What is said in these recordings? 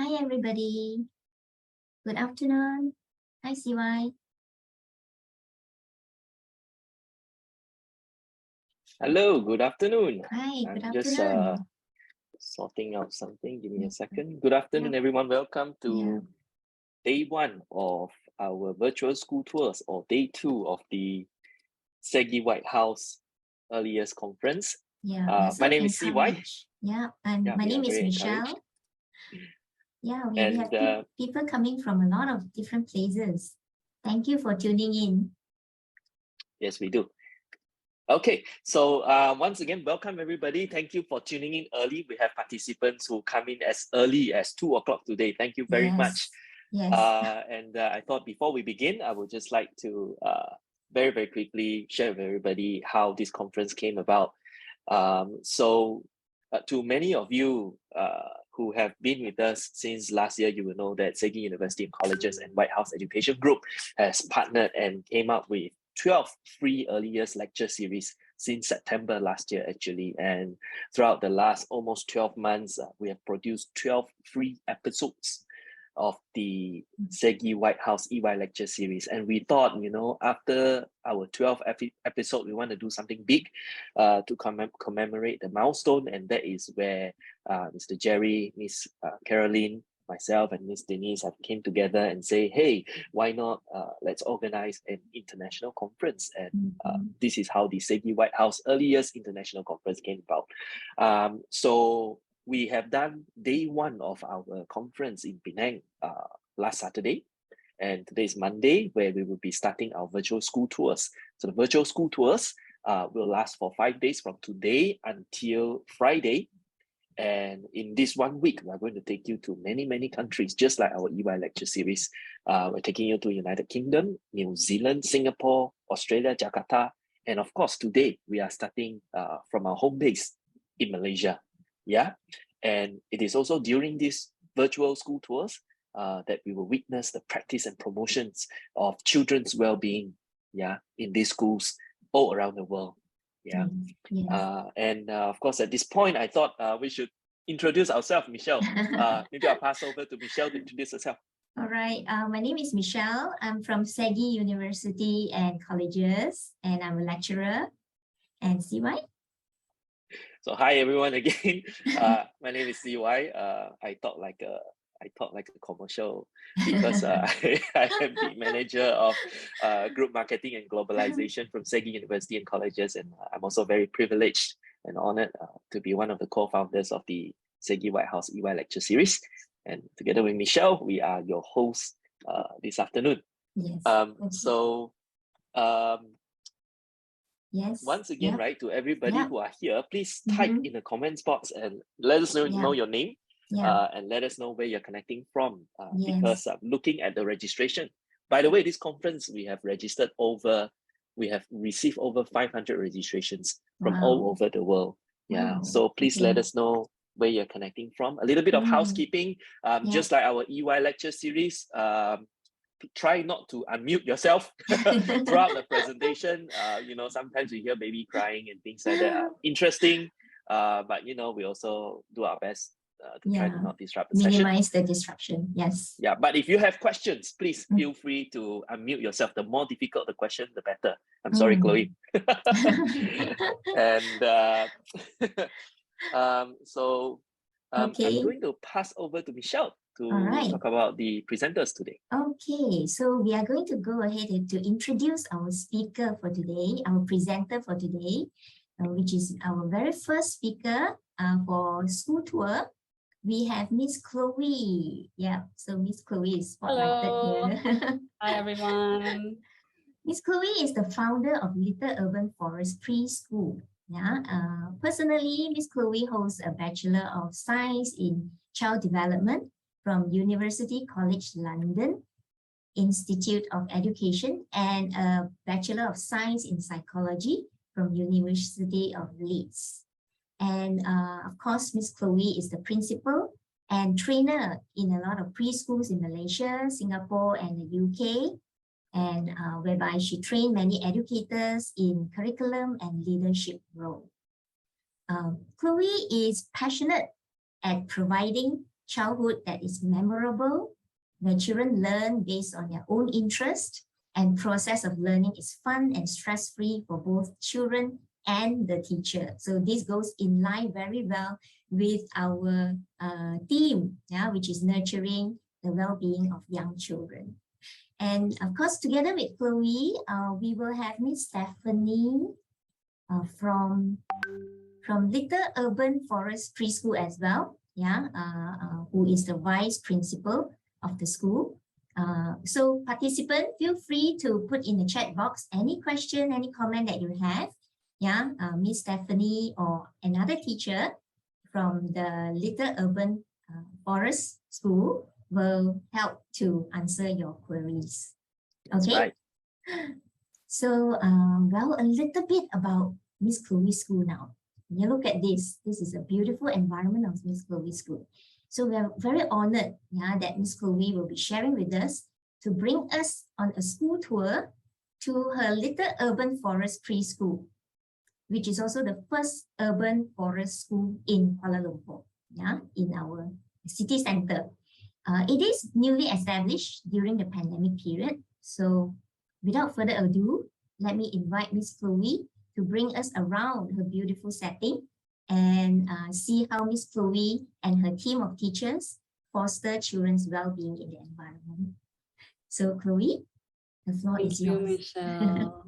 Hi, everybody. Good afternoon. Hi, CY. Hello, good afternoon. Hi, good I'm afternoon. just sorting out something. Give me a second. Good afternoon, everyone. Welcome to day one of our virtual school tours, or day two of the SEGi-WhyteHouse Early Years Conference. My name is CY. Yeah, and my name is Michelle. Yeah, we have people coming from a lot of different places. Thank you for tuning in. Yes, we do. Okay, so once again, welcome everybody. Thank you for tuning in early. We have participants who come in as early as 2 o'clock today. Thank you very much. Yes. I thought before we begin, I would just like to very, very quickly share with everybody how this conference came about. To many of you who have been with us since last year, you will know that SEGi University and Colleges and Whitehouse Education Group has partnered and came up with 12 free early years lecture series since September last year, actually. And throughout the last almost 12 months, we have produced 12 free episodes of the SEGi-WhyteHouse EY lecture series. And we thought, after our 12th episode, we want to do something big to commemorate the milestone. And that is where Mr. Jerry, Miss Caroline, myself and Miss Denise have came together and say, hey, why not let's organize an international conference? And this is how the SEGi-WhyteHouse Early Years International Conference came about. So we have done day one of our conference in Penang last Saturday. And today is Monday, where we will be starting our virtual school tours. So the virtual school tours will last for 5 days from today until Friday. And in this 1 week, we're going to take you to many, many countries, just like our EY lecture series. We're taking you to United Kingdom, New Zealand, Singapore, Australia, Jakarta. And of course, today we are starting from our home base in Malaysia. Yeah. And it is also during these virtual school tours that we will witness the practice and promotions of children's well-being, in these schools all around the world. Of course, at this point, I thought we should introduce ourselves. Michelle, maybe I'll pass over to Michelle to introduce herself. All right, my name is Michelle. I'm from SEGi University and Colleges, and I'm a lecturer. And CY? So hi everyone again. My name is CY. I talk like a commercial because I am the manager of group marketing and globalization from SEGi University and Colleges, and I'm also very privileged and honored to be one of the co-founders of the SEGi-WhyteHouse EY lecture series. And together with Michelle, we are your hosts this afternoon. Yes. Once again, right, to everybody who are here, please type in the comments box and let us know your name. And let us know where you're connecting from, because looking at the registration, by the way, this conference we have received over 500 registrations from all over the world. So please let us know where you're connecting from. A little bit of housekeeping, just like our EY lecture series, try not to unmute yourself throughout the presentation. Sometimes we hear baby crying and things like that. Interesting, but we also do our best to try to not disrupt the session. Minimize the disruption, yes. Yeah, but if you have questions, please feel free to unmute yourself. The more difficult the question, the better. I'm sorry, Chloe. I'm going to pass over to Michelle to talk about the presenters today. Okay, so we are going to go ahead to introduce our speaker for today, our presenter for today, which is our very first speaker for school tour. We have Miss Chloe. Yeah, so Miss Chloe is spotlighted here. Hi, everyone. Miss Chloe is the founder of Little Urban Forest Preschool. Personally, Miss Chloe holds a Bachelor of Science in Child Development from University College London Institute of Education and a Bachelor of Science in Psychology from University of Leeds. And of course, Miss Chloe is the principal and trainer in a lot of preschools in Malaysia, Singapore, and the UK, and whereby she trained many educators in curriculum and leadership role. Chloe is passionate at providing childhood that is memorable, where children learn based on their own interest, and process of learning is fun and stress-free for both children and the teacher. So this goes in line very well with our theme, yeah, which is nurturing the well-being of young children. And of course, together with Chloe, we will have Miss Stephanie from Little Urban Forest Preschool as well, yeah, who is the vice principal of the school. So participant, feel free to put in the chat box any question, any comment that you have. Yeah, Miss Stephanie or another teacher from the Little Urban Forest School will help to answer your queries. Okay. Right. So, well, a little bit about Miss Chloe's school now. You look at this. This is a beautiful environment of Miss Chloe's school. So we are very honored, yeah, that Miss Chloe will be sharing with us to bring us on a school tour to her Little Urban Forest Preschool, which is also the first urban forest school in Kuala Lumpur, yeah, in our city center. It is newly established during the pandemic period. So without further ado, let me invite Miss Chloe to bring us around her beautiful setting and see how Miss Chloe and her team of teachers foster children's well-being in the environment. So Chloe, the floor is yours. Thank you, Michelle.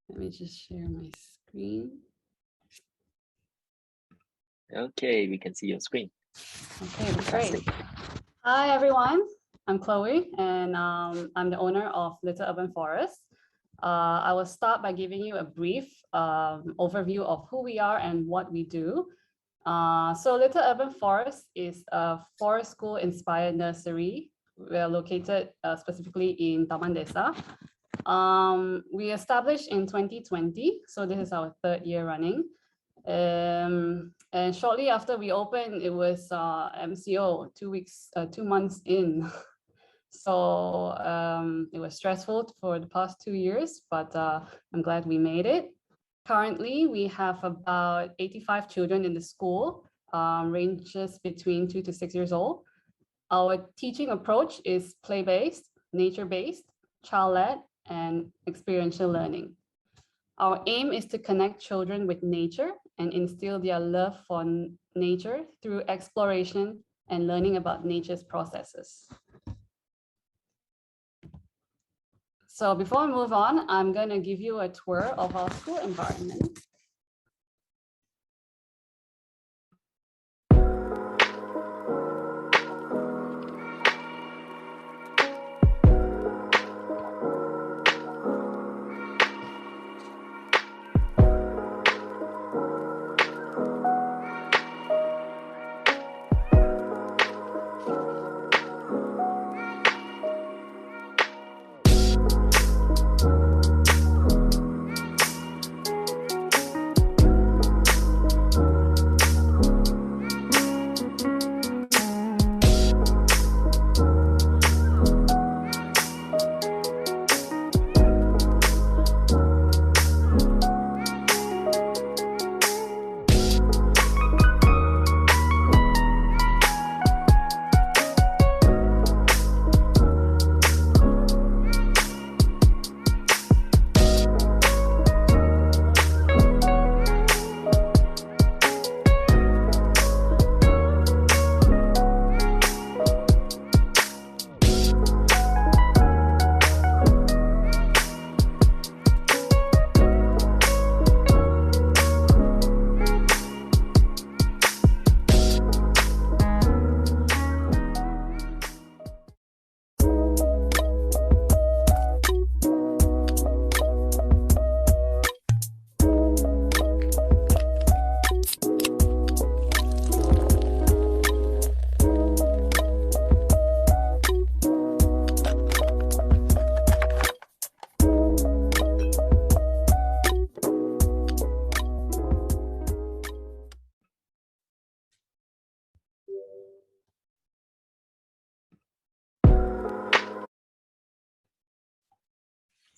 Let me just share my screen. Okay, we can see your screen. Okay, great. Hi, everyone. I'm Chloe, and I'm the owner of Little Urban Forest. I will start by giving you a brief overview of who we are and what we do. So Little Urban Forest is a forest school inspired nursery. We are located specifically in Taman Desa. We established in 2020, so this is our third year running. And shortly after we opened, it was MCO, 2 months in. So it was stressful for the past 2 years, but I'm glad we made it. Currently, we have about 85 children in the school, ranges between 2 to 6 years old. Our teaching approach is play-based, nature-based, child-led, and experiential learning. Our aim is to connect children with nature and instill their love for nature through exploration and learning about nature's processes. So before we move on, I'm going to give you a tour of our school environment.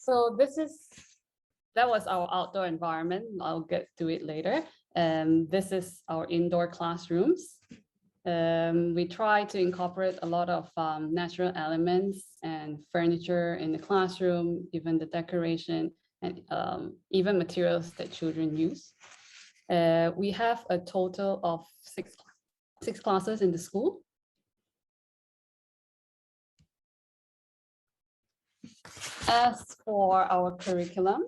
So that was our outdoor environment. I'll get to it later. And this is our indoor classrooms. We try to incorporate a lot of natural elements and furniture in the classroom, even the decoration, and even materials that children use. We have a total of six classes in the school. As for our curriculum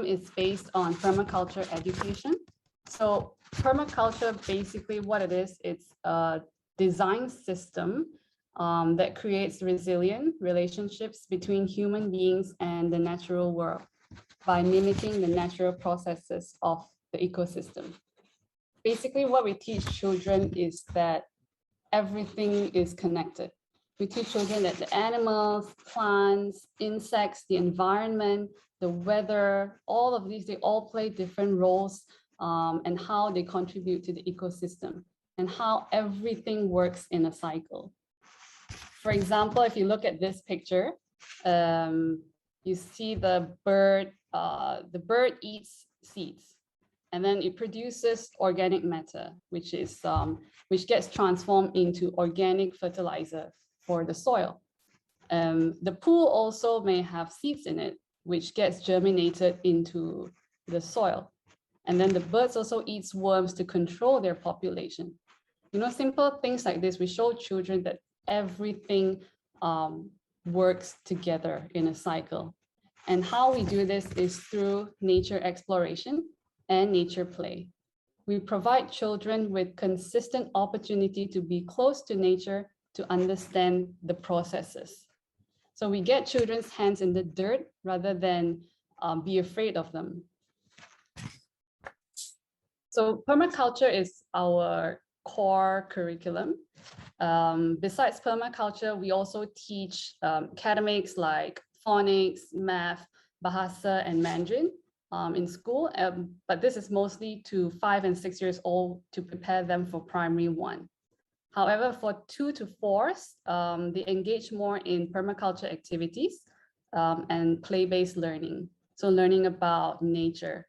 is based on permaculture education. So permaculture, basically what it is, it's a design system that creates resilient relationships between human beings and the natural world by mimicking the natural processes of the ecosystem. Basically, what we teach children is that everything is connected. We teach children that the animals, plants, insects, the environment, the weather, all of these, they all play different roles and how they contribute to the ecosystem and how everything works in a cycle. For example, if you look at this picture, you see the bird eats seeds, and then it produces organic matter, which gets transformed into organic fertilizer for the soil. The pool also may have seeds in it, which gets germinated into the soil. And then the birds also eat worms to control their population. You know, simple things like this, we show children that everything works together in a cycle. And how we do this is through nature exploration and nature play. We provide children with consistent opportunity to be close to nature to understand the processes. So we get children's hands in the dirt rather than be afraid of them. So permaculture is our core curriculum. Besides permaculture, we also teach academics like phonics, math, Bahasa, and Mandarin in school, but this is mostly to 5 and 6 years old to prepare them for primary 1. However, for 2 to 4s, they engage more in permaculture activities and play-based learning. So learning about nature.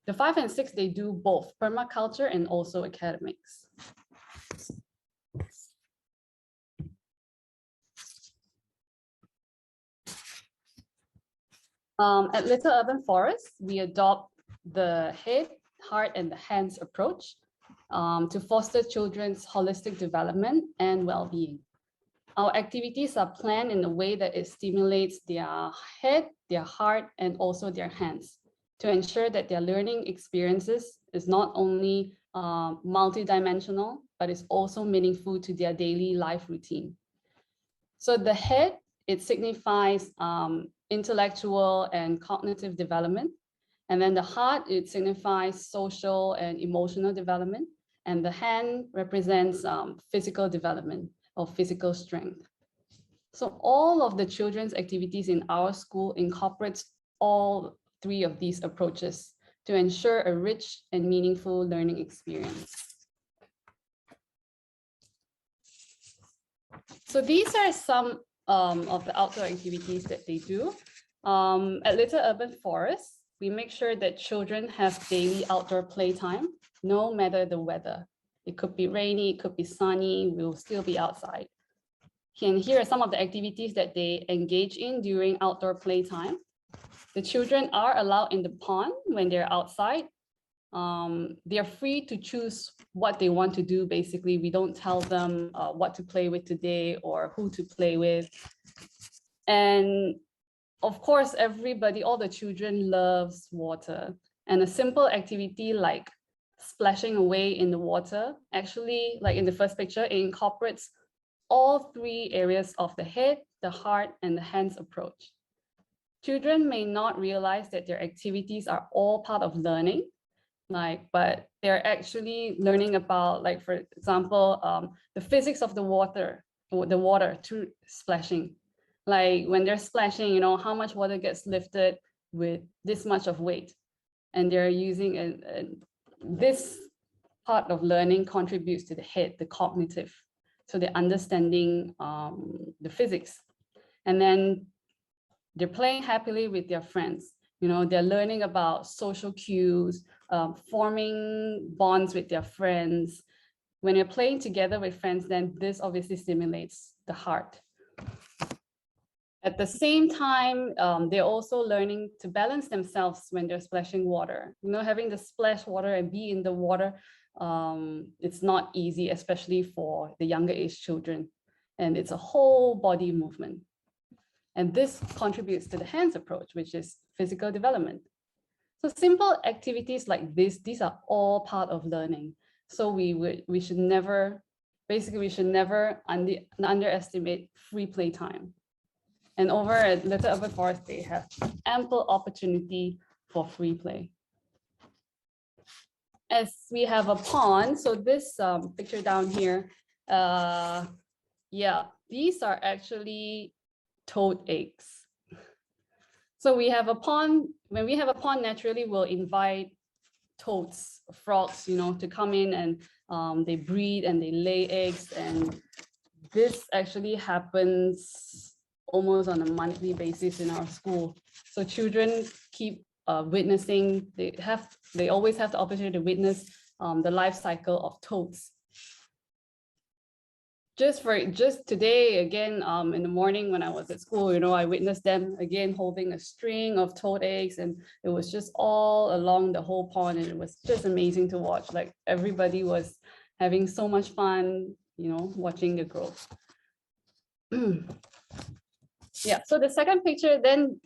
The 5 and 6, they do both permaculture and also academics. At Little Urban Forest, we adopt the head, heart, and the hands approach to foster children's holistic development and well-being. Our activities are planned in a way that it stimulates their head, their heart, and also their hands to ensure that their learning experiences is not only multidimensional, but is also meaningful to their daily life routine. So the head, it signifies intellectual and cognitive development. And then the heart, it signifies social and emotional development. And the hand represents physical development or physical strength. So all of the children's activities in our school incorporates all 3 of these approaches to ensure a rich and meaningful learning experience. So these are some of the outdoor activities that they do. At Little Urban Forest, we make sure that children have daily outdoor playtime, no matter the weather. It could be rainy, it could be sunny, we'll still be outside. And here are some of the activities that they engage in during outdoor playtime. The children are allowed in the pond when they're outside. They're free to choose what they want to do. Basically, we don't tell them what to play with today or who to play with. And of course, everybody, all the children loves water. And a simple activity like splashing away in the water, actually, like in the first picture, it incorporates all 3 areas of the head, the heart, and the hands approach. Children may not realize that their activities are all part of learning, but they're actually learning about, like, for example, the physics of the water through splashing. Like when they're splashing, you know, how much water gets lifted with this much of weight. And they're using this part of learning contributes to the head, the cognitive. So they're understanding the physics. And then they're playing happily with their friends. You know, they're learning about social cues, forming bonds with their friends. When you're playing together with friends, then this obviously stimulates the heart. At the same time, they're also learning to balance themselves when they're splashing water. You know, having to splash water and be in the water, it's not easy, especially for the younger age children. And it's a whole body movement. And this contributes to the hands approach, which is physical development. So simple activities like this, these are all part of learning. So we should never underestimate free play time. And over at Little Urban Forest, they have ample opportunity for free play. As we have a pond, so this picture down here, yeah, these are actually toad eggs. So we have a pond. When we have a pond, naturally we'll invite toads, frogs, you know, to come in, and they breed and they lay eggs. And this actually happens almost on a monthly basis in our school. So children keep witnessing. They always have the opportunity to witness the life cycle of toads. Just today, again, in the morning when I was at school, you know, I witnessed them again holding a string of toad eggs, and it was just all along the whole pond, and it was just amazing to watch. Like everybody was having so much fun, you know, watching the growth. Yeah, so the second picture, then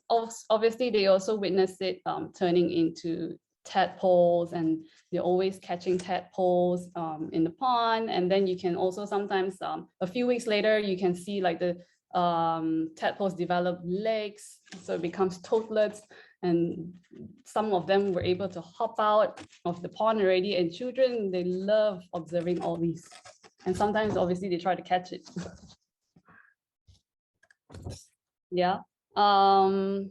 obviously they also witnessed it turning into tadpoles, and they're always catching tadpoles in the pond. And then you can also sometimes, a few weeks later, you can see like the tadpoles develop legs, so it becomes toadlets, and some of them were able to hop out of the pond already, and children, they love observing all these. And sometimes obviously they try to catch it. Yeah. And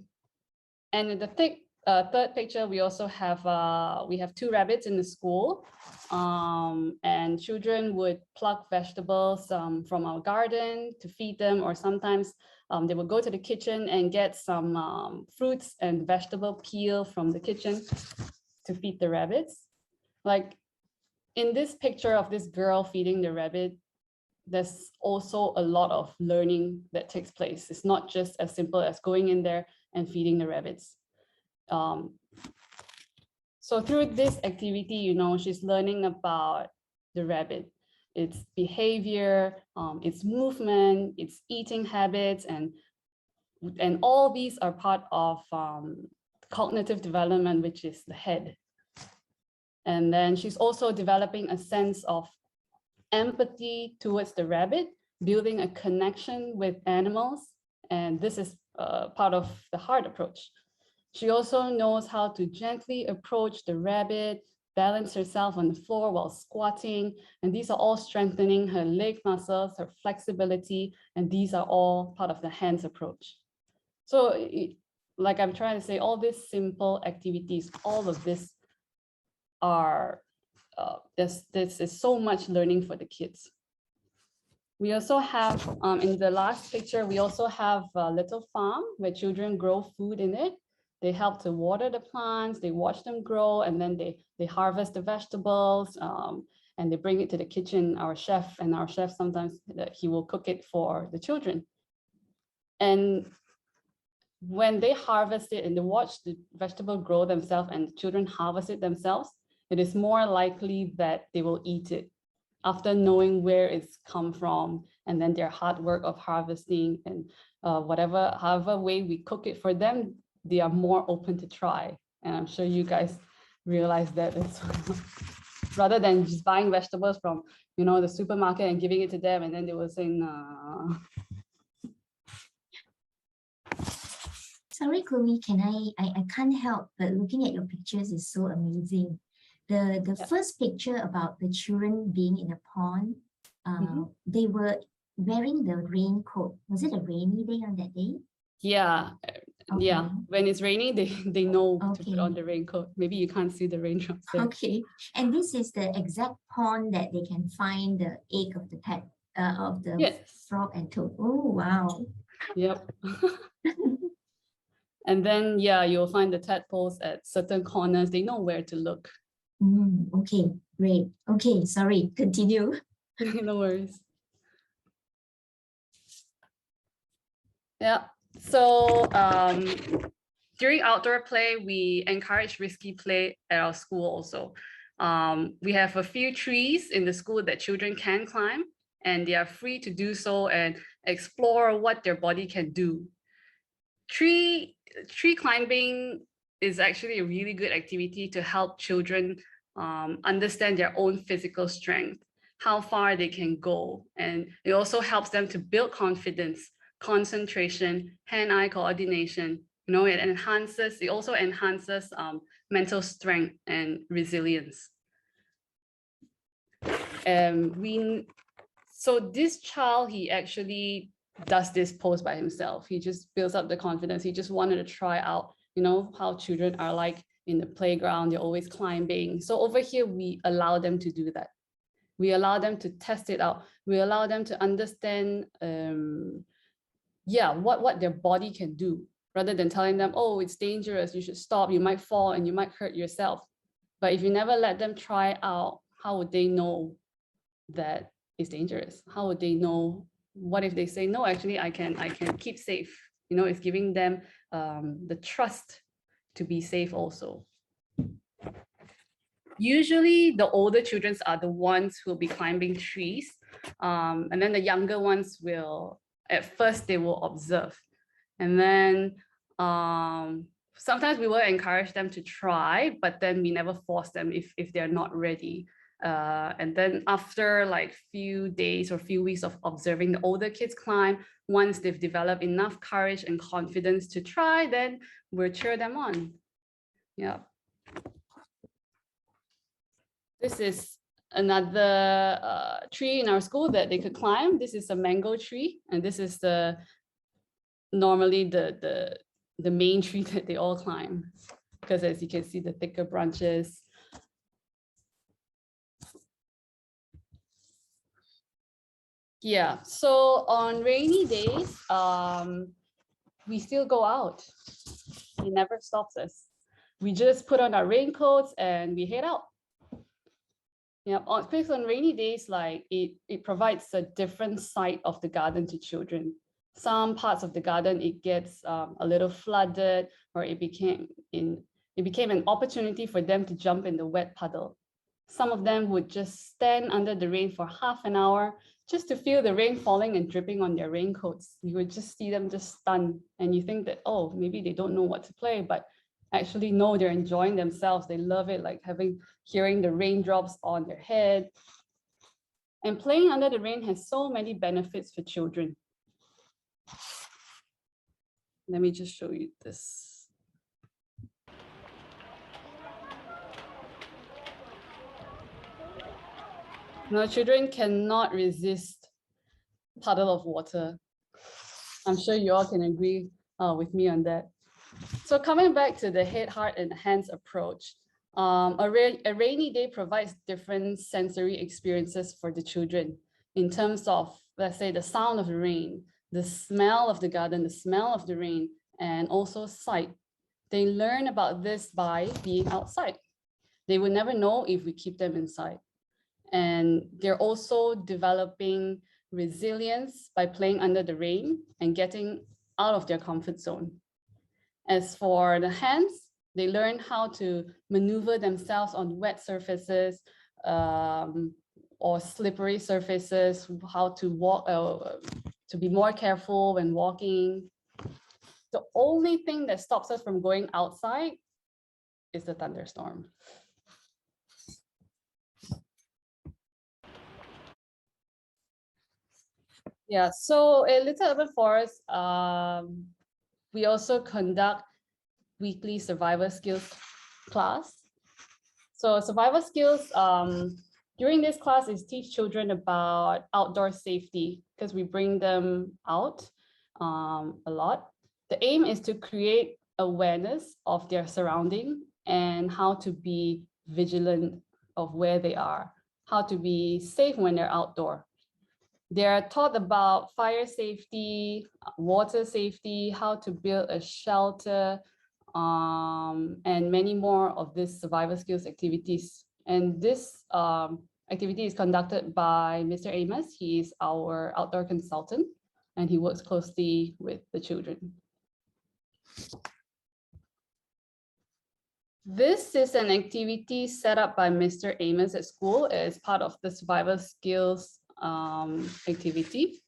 in the third picture, we also have two rabbits in the school, and children would pluck vegetables from our garden to feed them, or sometimes they would go to the kitchen and get some fruits and vegetable peel from the kitchen to feed the rabbits. Like in this picture of this girl feeding the rabbit, there's also a lot of learning that takes place. It's not just as simple as going in there and feeding the rabbits. So through this activity, you know, she's learning about the rabbit, its behavior, its movement, its eating habits, and all these are part of cognitive development, which is the head. And then she's also developing a sense of empathy towards the rabbit, building a connection with animals. And this is part of the heart approach. She also knows how to gently approach the rabbit, balance herself on the floor while squatting. And these are all strengthening her leg muscles, her flexibility, and these are all part of the hands approach. So like I'm trying to say, all these simple activities, all of this are this is so much learning for the kids. We also have, in the last picture, we also have a little farm where children grow food in it. They help to water the plants, they watch them grow, and then they harvest the vegetables, and they bring it to the kitchen. Our chef sometimes he will cook it for the children. And when they harvest it and they watch the vegetable grow themselves and the children harvest it themselves, it is more likely that they will eat it after knowing where it's come from, and then their hard work of harvesting, and however way we cook it for them, they are more open to try. And I'm sure you guys realize that as well. Rather than just buying vegetables from, you know, the supermarket and giving it to them, and then they will say, nah. Sorry, Chloe, I can't help but looking at your pictures is so amazing. The first picture about the children being in a pond, they were wearing the raincoat. Was it a rainy day on that day? Yeah. Okay. Yeah, when it's raining, they know to put on the raincoat. Maybe you can't see the raindrops there. Okay, and this is the exact pond that they can find the egg of the frog and toad. Oh, wow. Yep. And then, yeah, you'll find the tadpoles at certain corners. They know where to look. Okay, great. Okay, sorry, continue. No worries. Yeah, so during outdoor play, we encourage risky play at our school also. We have a few trees in the school that children can climb, and they are free to do so and explore what their body can do. Tree climbing is actually a really good activity to help children understand their own physical strength, how far they can go. And it also helps them to build confidence, concentration, hand-eye coordination. You know, it also enhances mental strength and resilience. So this child, he actually does this pose by himself. He just builds up the confidence. He just wanted to try out, you know, how children are like in the playground. They're always climbing. So over here, we allow them to do that. We allow them to test it out. We allow them to understand, what their body can do, rather than telling them, oh, it's dangerous, you should stop, you might fall and you might hurt yourself. But if you never let them try out, how would they know that it's dangerous? How would they know? What if they say, no, actually, I can keep safe? You know, it's giving them the trust to be safe also. Usually the older children are the ones who will be climbing trees. And then the younger ones will, at first they will observe. And then sometimes we will encourage them to try, but then we never force them if they're not ready. And then after like few days or few weeks of observing the older kids climb, once they've developed enough courage and confidence to try, then we'll cheer them on. Yeah. This is another tree in our school that they could climb. This is a mango tree, and this is normally the main tree that they all climb, because as you can see, the thicker branches. Yeah, so on rainy days, we still go out. It never stops us. We just put on our raincoats and we head out. Yeah, because on rainy days, like it provides a different side of the garden to children. Some parts of the garden, it gets a little flooded, or it became an opportunity for them to jump in the wet puddle. Some of them would just stand under the rain for half an hour just to feel the rain falling and dripping on their raincoats. You would just see them just stunned, and you think that, oh, maybe they don't know what to play, but actually no, they're enjoying themselves. They love it, like hearing the raindrops on their head. And playing under the rain has so many benefits for children. Let me just show you this. Now, children cannot resist a puddle of water. I'm sure you all can agree with me on that. So coming back to the head, heart, and hands approach, a rainy day provides different sensory experiences for the children in terms of, let's say, the sound of the rain, the smell of the garden, the smell of the rain, and also sight. They learn about this by being outside. They would never know if we keep them inside. And they're also developing resilience by playing under the rain and getting out of their comfort zone. As for the hands, they learn how to maneuver themselves on wet surfaces or slippery surfaces, how to walk, to be more careful when walking. The only thing that stops us from going outside is the thunderstorm. Yeah, so at Little Urban Forest, we also conduct weekly survival skills class. So survival skills during this class is teach children about outdoor safety, because we bring them out a lot. The aim is to create awareness of their surrounding and how to be vigilant of where they are, how to be safe when they're outdoor. They are taught about fire safety, water safety, how to build a shelter, and many more of these survival skills activities. And this activity is conducted by Mr. Amos. He is our outdoor consultant, and he works closely with the children. This is an activity set up by Mr. Amos at school as part of the survival skills activity.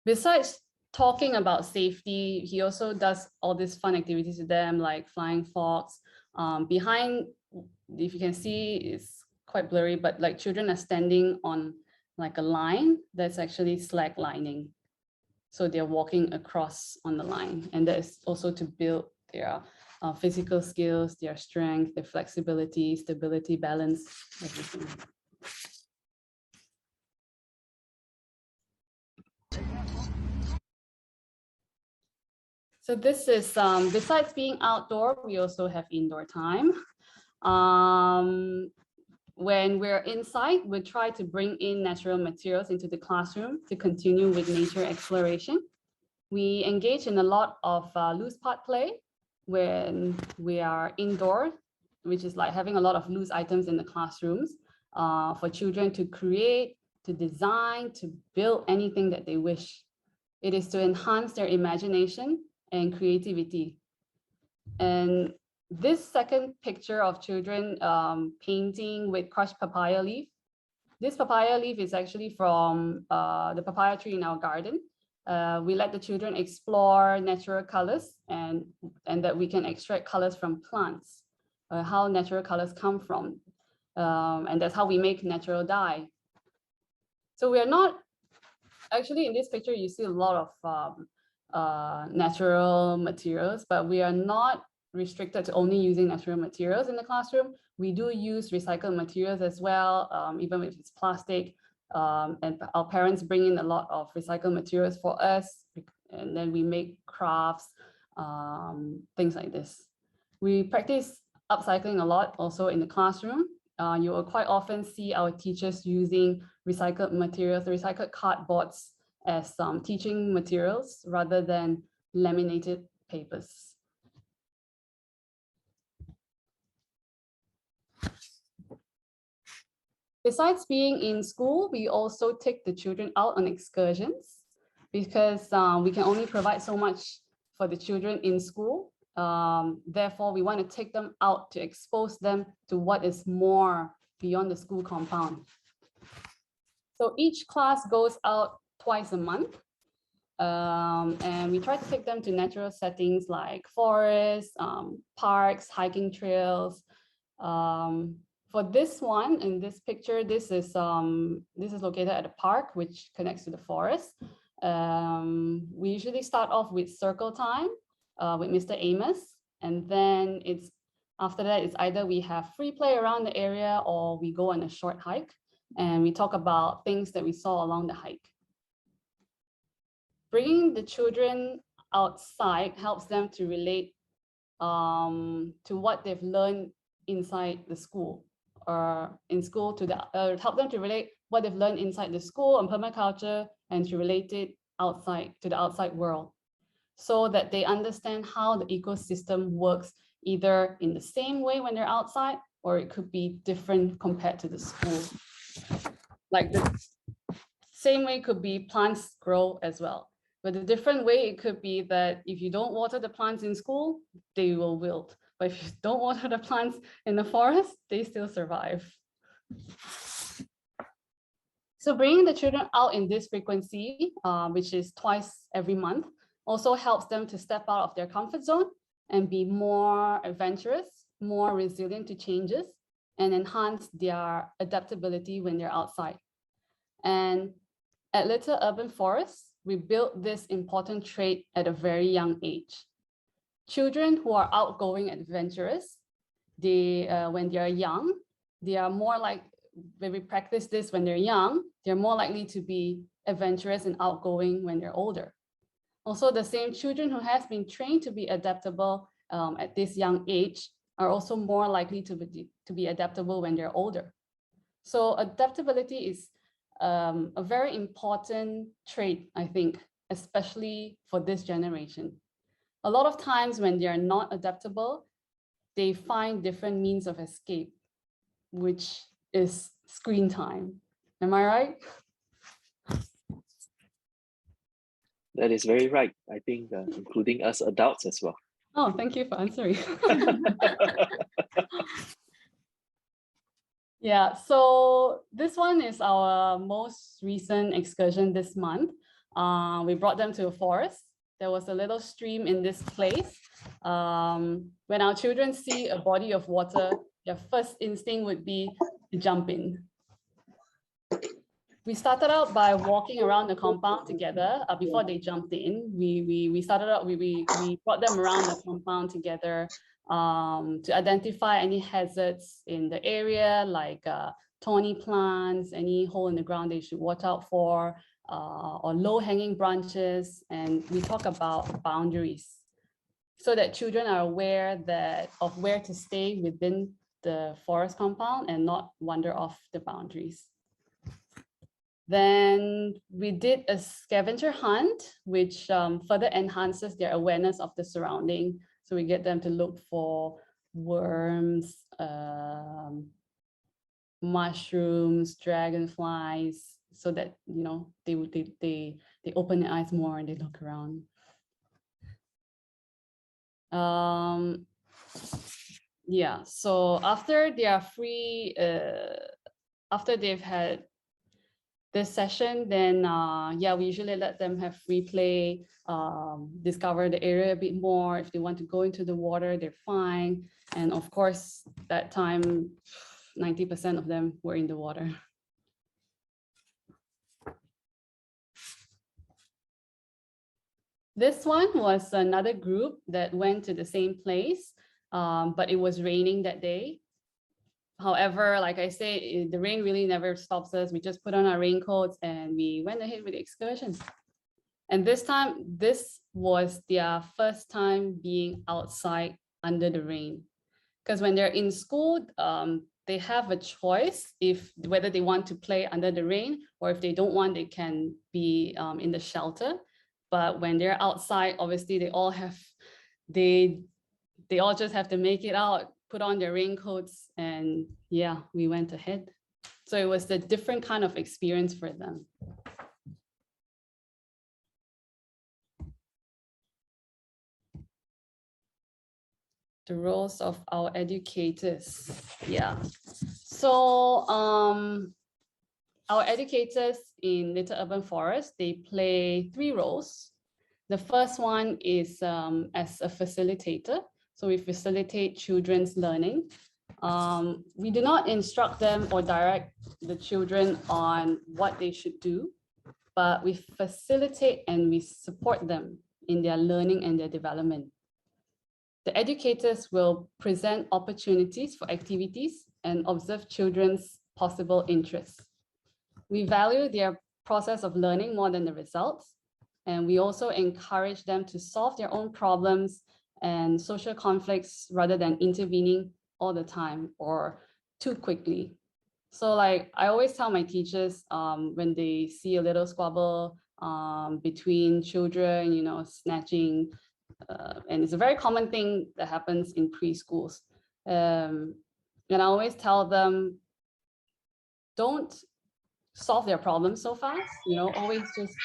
Besides talking about safety, he also does all these fun activities with them, like flying fox. Behind, if you can see, it's quite blurry, but like children are standing on like a line that's actually slack lining. So they're walking across on the line, and that is also to build their physical skills, their strength, their flexibility, stability, balance, everything. So this is, besides being outdoor, we also have indoor time. When we're inside, we try to bring in natural materials into the classroom to continue with nature exploration. We engage in a lot of loose part play when we are indoor, which is like having a lot of loose items in the classrooms for children to create, to design, to build anything that they wish. It is to enhance their imagination and creativity. And this second picture of children painting with crushed papaya leaf. This papaya leaf is actually from the papaya tree in our garden. We let the children explore natural colors and that we can extract colors from plants, how natural colors come from. And that's how we make natural dye. So we are not, actually in this picture, you see a lot of natural materials, but we are not restricted to only using natural materials in the classroom. We do use recycled materials as well, even if it's plastic. And our parents bring in a lot of recycled materials for us, and then we make crafts, things like this. We practice upcycling a lot also in the classroom. You will quite often see our teachers using recycled materials, recycled cardboards as teaching materials rather than laminated papers. Besides being in school, we also take the children out on excursions because we can only provide so much for the children in school. Therefore, we want to take them out to expose them to what is more beyond the school compound. So each class goes out twice a month. And we try to take them to natural settings like forests, parks, hiking trails. For this one, in this picture, this is located at a park which connects to the forest. We usually start off with circle time with Mr. Amos, and then after that, it's either we have free play around the area or we go on a short hike and we talk about things that we saw along the hike. Bringing the children outside helps them to relate to what they've learned inside the school, or in school to help them to relate what they've learned inside the school on permaculture and to relate it outside to the outside world, so that they understand how the ecosystem works either in the same way when they're outside, or it could be different compared to the school. Like the same way could be plants grow as well. But the different way it could be that if you don't water the plants in school, they will wilt. But if you don't water the plants in the forest, they still survive. So bringing the children out in this frequency, which is twice every month, also helps them to step out of their comfort zone and be more adventurous, more resilient to changes, and enhance their adaptability when they're outside. And at Little Urban Forests, we built this important trait at a very young age. Children who are outgoing and adventurous, when they're young, they are more like, when we practice this when they're young, they're more likely to be adventurous and outgoing when they're older. Also, the same children who has been trained to be adaptable at this young age are also more likely to be adaptable when they're older. So adaptability is a very important trait, I think, especially for this generation. A lot of times when they are not adaptable, they find different means of escape, which is screen time. Am I right? That is very right. I think including us adults as well. Oh, thank you for answering. Yeah, so this one is our most recent excursion this month. We brought them to a forest. There was a little stream in this place. When our children see a body of water, their first instinct would be to jump in. We started out by walking around the compound together before they jumped in. We started out, we brought them around the compound together to identify any hazards in the area, like thorny plants, any hole in the ground they should watch out for, or low-hanging branches. And we talk about boundaries so that children are aware of where to stay within the forest compound and not wander off the boundaries. Then we did a scavenger hunt, which further enhances their awareness of the surrounding. So we get them to look for worms, mushrooms, dragonflies, so that they open their eyes more and they look around. Yeah. So after they are free, after they've had this session, then yeah, we usually let them have free play, discover the area a bit more. If they want to go into the water, they're fine. And of course, that time, 90% of them were in the water. This one was another group that went to the same place, but it was raining that day. However, like I say, the rain really never stops us. We just put on our raincoats and we went ahead with the excursions. And this time, this was their first time being outside under the rain. Because when they're in school, they have a choice whether they want to play under the rain, or if they don't want, they can be in the shelter. But when they're outside, obviously they all just have to make it out, put on their raincoats, and yeah, we went ahead. So it was a different kind of experience for them. The roles of our educators. Yeah. So our educators in Little Urban Forest, they play 3 roles. The first one is as a facilitator. So we facilitate children's learning. We do not instruct them or direct the children on what they should do, but we facilitate and we support them in their learning and their development. The educators will present opportunities for activities and observe children's possible interests. We value their process of learning more than the results, and we also encourage them to solve their own problems and social conflicts rather than intervening all the time or too quickly. So like I always tell my teachers when they see a little squabble between children, snatching, and it's a very common thing that happens in preschools. And I always tell them, don't solve their problems so fast, always just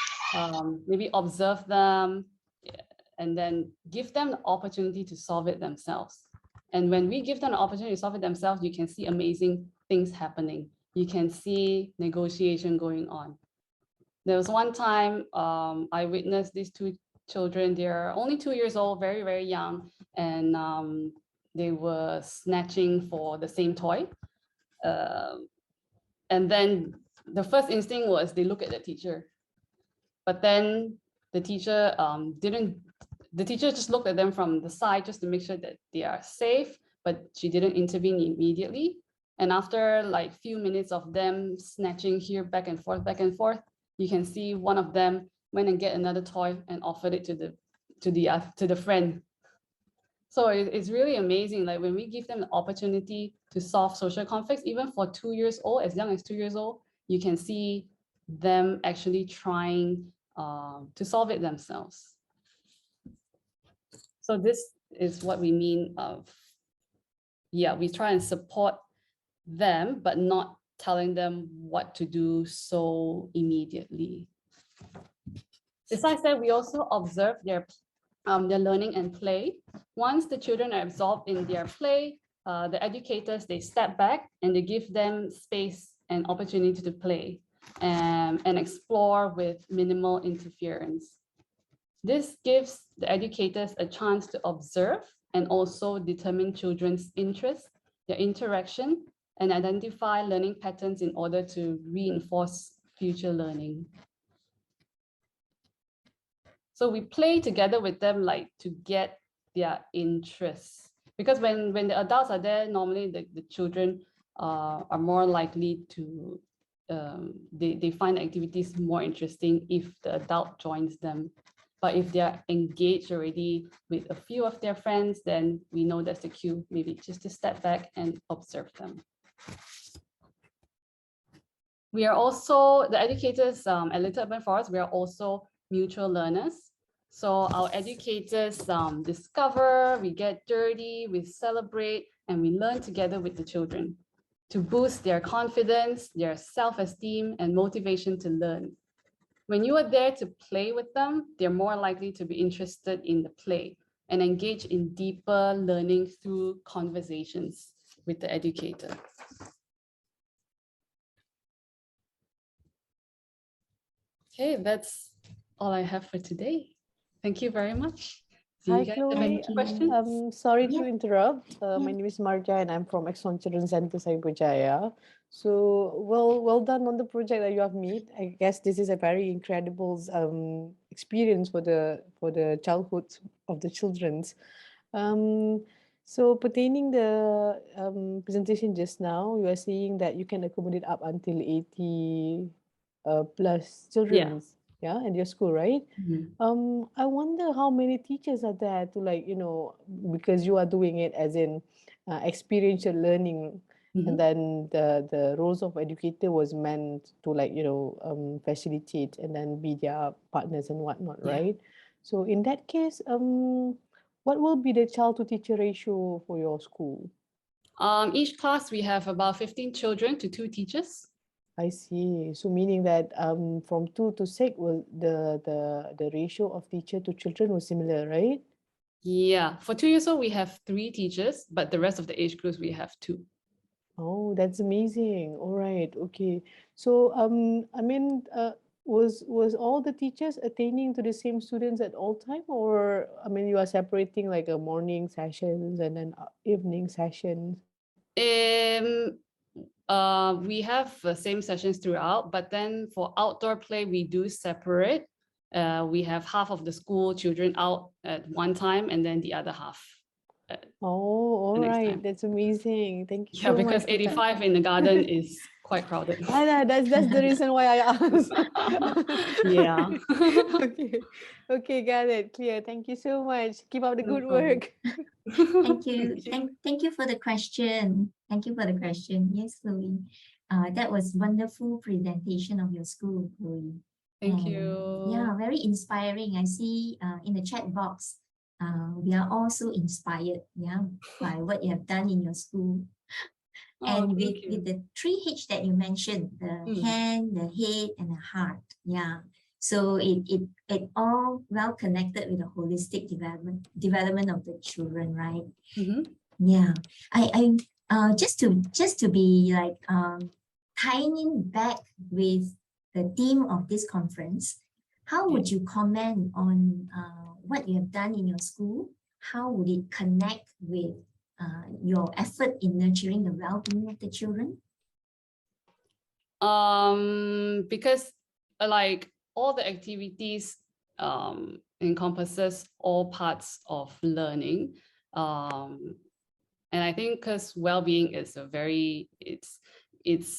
maybe observe them and then give them the opportunity to solve it themselves. And when we give them the opportunity to solve it themselves, you can see amazing things happening. You can see negotiation going on. There was one time I witnessed these 2 children. They're only 2 years old, very, very young, and they were snatching for the same toy. And then the first instinct was they look at the teacher, but then the teacher the teacher just looked at them from the side just to make sure that they are safe, but she didn't intervene immediately. And after like few minutes of them snatching here back and forth, you can see one of them went and get another toy and offered it to the friend. So it's really amazing. Like when we give them the opportunity to solve social conflicts, even for 2 years old, as young as 2 years old, you can see them actually trying to solve it themselves. So this is what we mean of, yeah, we try and support them, but not telling them what to do so immediately. Besides that, we also observe their learning and play. Once the children are absorbed in their play, the educators, they step back and they give them space and opportunity to play and explore with minimal interference. This gives the educators a chance to observe and also determine children's interests, their interaction, and identify learning patterns in order to reinforce future learning. So we play together with them, like to get their interests. Because when the adults are there, normally the children are more likely to, they find activities more interesting if the adult joins them. But if they're engaged already with a few of their friends, then we know that's the cue, maybe just to step back and observe them. We are also, the educators at Little Urban Forest, we are also mutual learners. So our educators discover, we get dirty, we celebrate, and we learn together with the children to boost their confidence, their self-esteem, and motivation to learn. When you are there to play with them, they're more likely to be interested in the play and engage in deeper learning through conversations with the educator. Okay, that's all I have for today. Thank you very much. Do you guys have any questions? Sorry to interrupt. My name is Marja and I'm from Excursions Children's Center Cyberjaya. So well done on the project that you have made. I guess this is a very incredible experience for the childhood of the children's. So pertaining the presentation just now, you are saying that you can accommodate up until 80 plus children. Yeah, at your school, right? Mhm. I wonder how many teachers are there to, like, because you are doing it as in experiential learning, and then the roles of educator was meant to, like, facilitate and then be their partners and whatnot, right? So in that case, what will be the child to teacher ratio for your school? Each class we have about 15 children to 2 teachers. I see. So meaning that from 2 to 6 will the ratio of teacher to children was similar, right? Yeah, for 2 years old we have 3 teachers, but the rest of the age groups we have 2. Oh, that's amazing. All right. Okay. So I mean, was all the teachers attending to the same students at all time, or I mean, you are separating like a morning sessions and then evening sessions? We have the same sessions throughout, but then for outdoor play, we do separate. We have half of the school children out at one time and then the other half. Oh, all right. Time. That's amazing. Thank you Yeah, so because much. 85 in the garden is quite crowded. That's the reason why I asked. Yeah. Okay. Okay, got it. Clear. Thank you so much. Keep up the No good problem. work. Thank you. Thank you for the question. Thank you for the question. Yes, Chloe. That was wonderful presentation of your school, Chloe. Thank And, you. yeah, very inspiring. I see in the chat box, we are also inspired, yeah, by what you have done in your school. And with the 3H that you mentioned, the hand, the head, and the heart, yeah. So it all well connected with the holistic development of the children, right? Yeah. I just to be like tying in back with the theme of this conference, how would you comment on what you have done in your school? How would it connect with your effort in nurturing the well-being of the children? Because like all the activities encompasses all parts of learning. And I think because well-being is a very, it's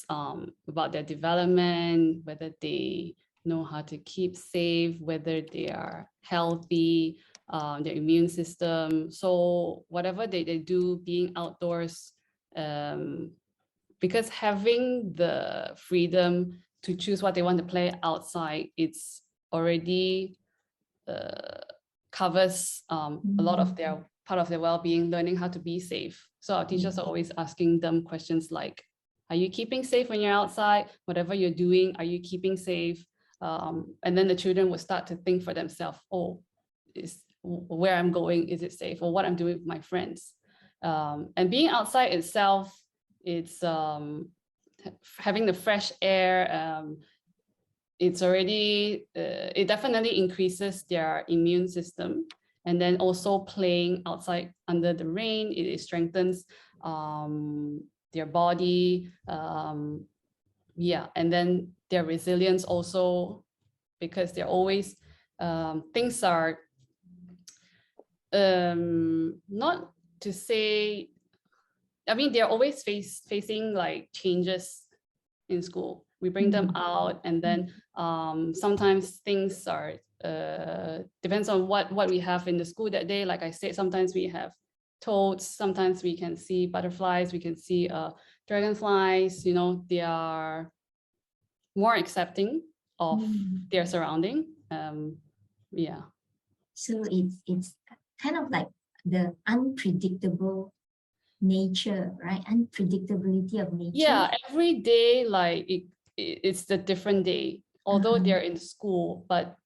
about their development, whether they know how to keep safe, whether they are healthy, their immune system. So whatever they do, being outdoors, because having the freedom to choose what they want to play outside, it's already covers a lot of their part of their well-being, learning how to be safe. So our teachers are always asking them questions like, are you keeping safe when you're outside? Whatever you're doing, are you keeping safe? And then the children will start to think for themselves, oh, where I'm going, is it safe? Or what I'm doing with my friends. And being outside itself, it's having the fresh air, it's already, it definitely increases their immune system. And then also playing outside under the rain, it strengthens their body. Yeah, and then their resilience also, because they're always, things are not to say, I mean, they're always facing like changes in school. We bring them out, and then sometimes things are, depends on what we have in the school that day. Like I said, sometimes we have toads, sometimes we can see butterflies, we can see dragonflies, you know, they are more accepting of their surrounding. Yeah. So it's kind of like the unpredictable nature, right? Unpredictability of nature. Yeah, every day, like it's a different day. Although they're in school, but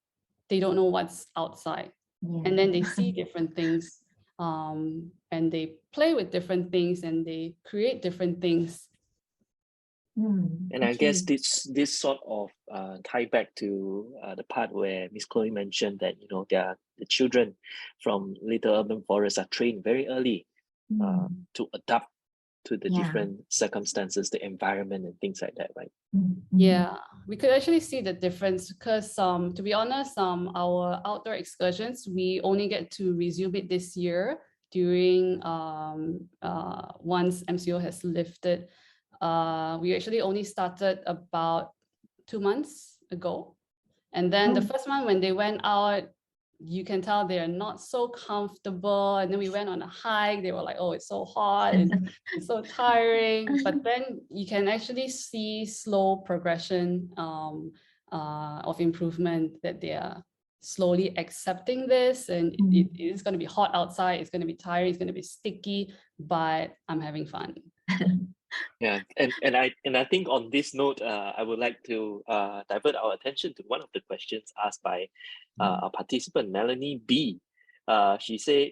they don't know what's outside. Yeah. And then they see different things, and they play with different things, and they create different things. And I guess this sort of tie back to the part where Miss Chloe mentioned that, you know, the children from little urban forests are trained very early to adapt to the different circumstances, the environment and things like that, right? Yeah, we could actually see the difference because to be honest, our outdoor excursions, we only get to resume it this year during once MCO has lifted. We actually only started about 2 months ago. And then the first one, when they went out, you can tell they're not so comfortable. And then we went on a hike. They were like, oh, it's so hot and it's so tiring. But then you can actually see slow progression of improvement, that they are slowly accepting this. And it is going to be hot outside. It's going to be tiring. It's going to be sticky, but I'm having fun. Yeah, and I think on this note, I would like to divert our attention to one of the questions asked by our participant, Melanie B. She said,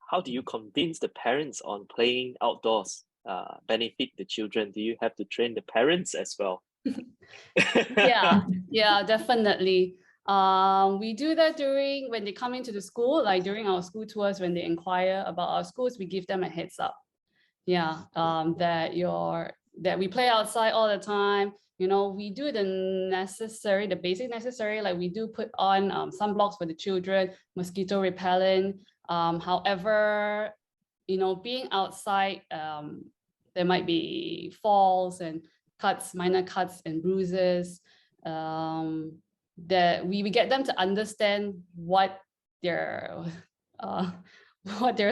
how do you convince the parents on playing outdoors benefit the children? Do you have to train the parents as well? Yeah, definitely. We do that when they come into the school, like during our school tours, when they inquire about our schools, we give them a heads up. Yeah, that we play outside all the time. You know, we do the basic necessary, like we do put on sunblocks for the children, mosquito repellent. However, you know, being outside, there might be falls and cuts, minor cuts and bruises. That we get them to understand what they're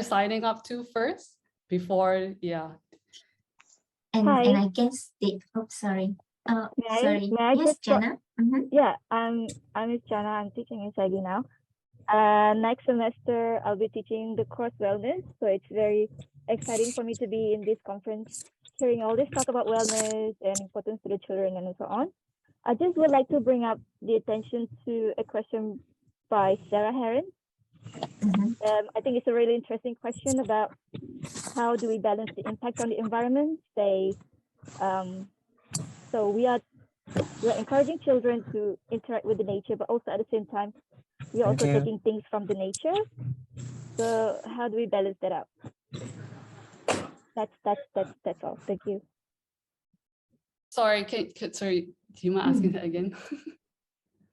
signing up to first. Before, and I guess sorry. Sorry. Yes, Jana. Yeah, I'm Miss Jana. I'm teaching in SEGi now. Next semester, I'll be teaching the course wellness. So it's very exciting for me to be in this conference, hearing all this talk about wellness and importance to the children and so on. I just would like to bring up the attention to a question by Sarah Heron. I think it's a really interesting question about how do we balance the impact on the environment. So we're encouraging children to interact with the nature, but also at the same time, we're also taking things from the nature. So how do we balance that out? That's all. Thank you. Sorry, sorry, do you mind asking that again?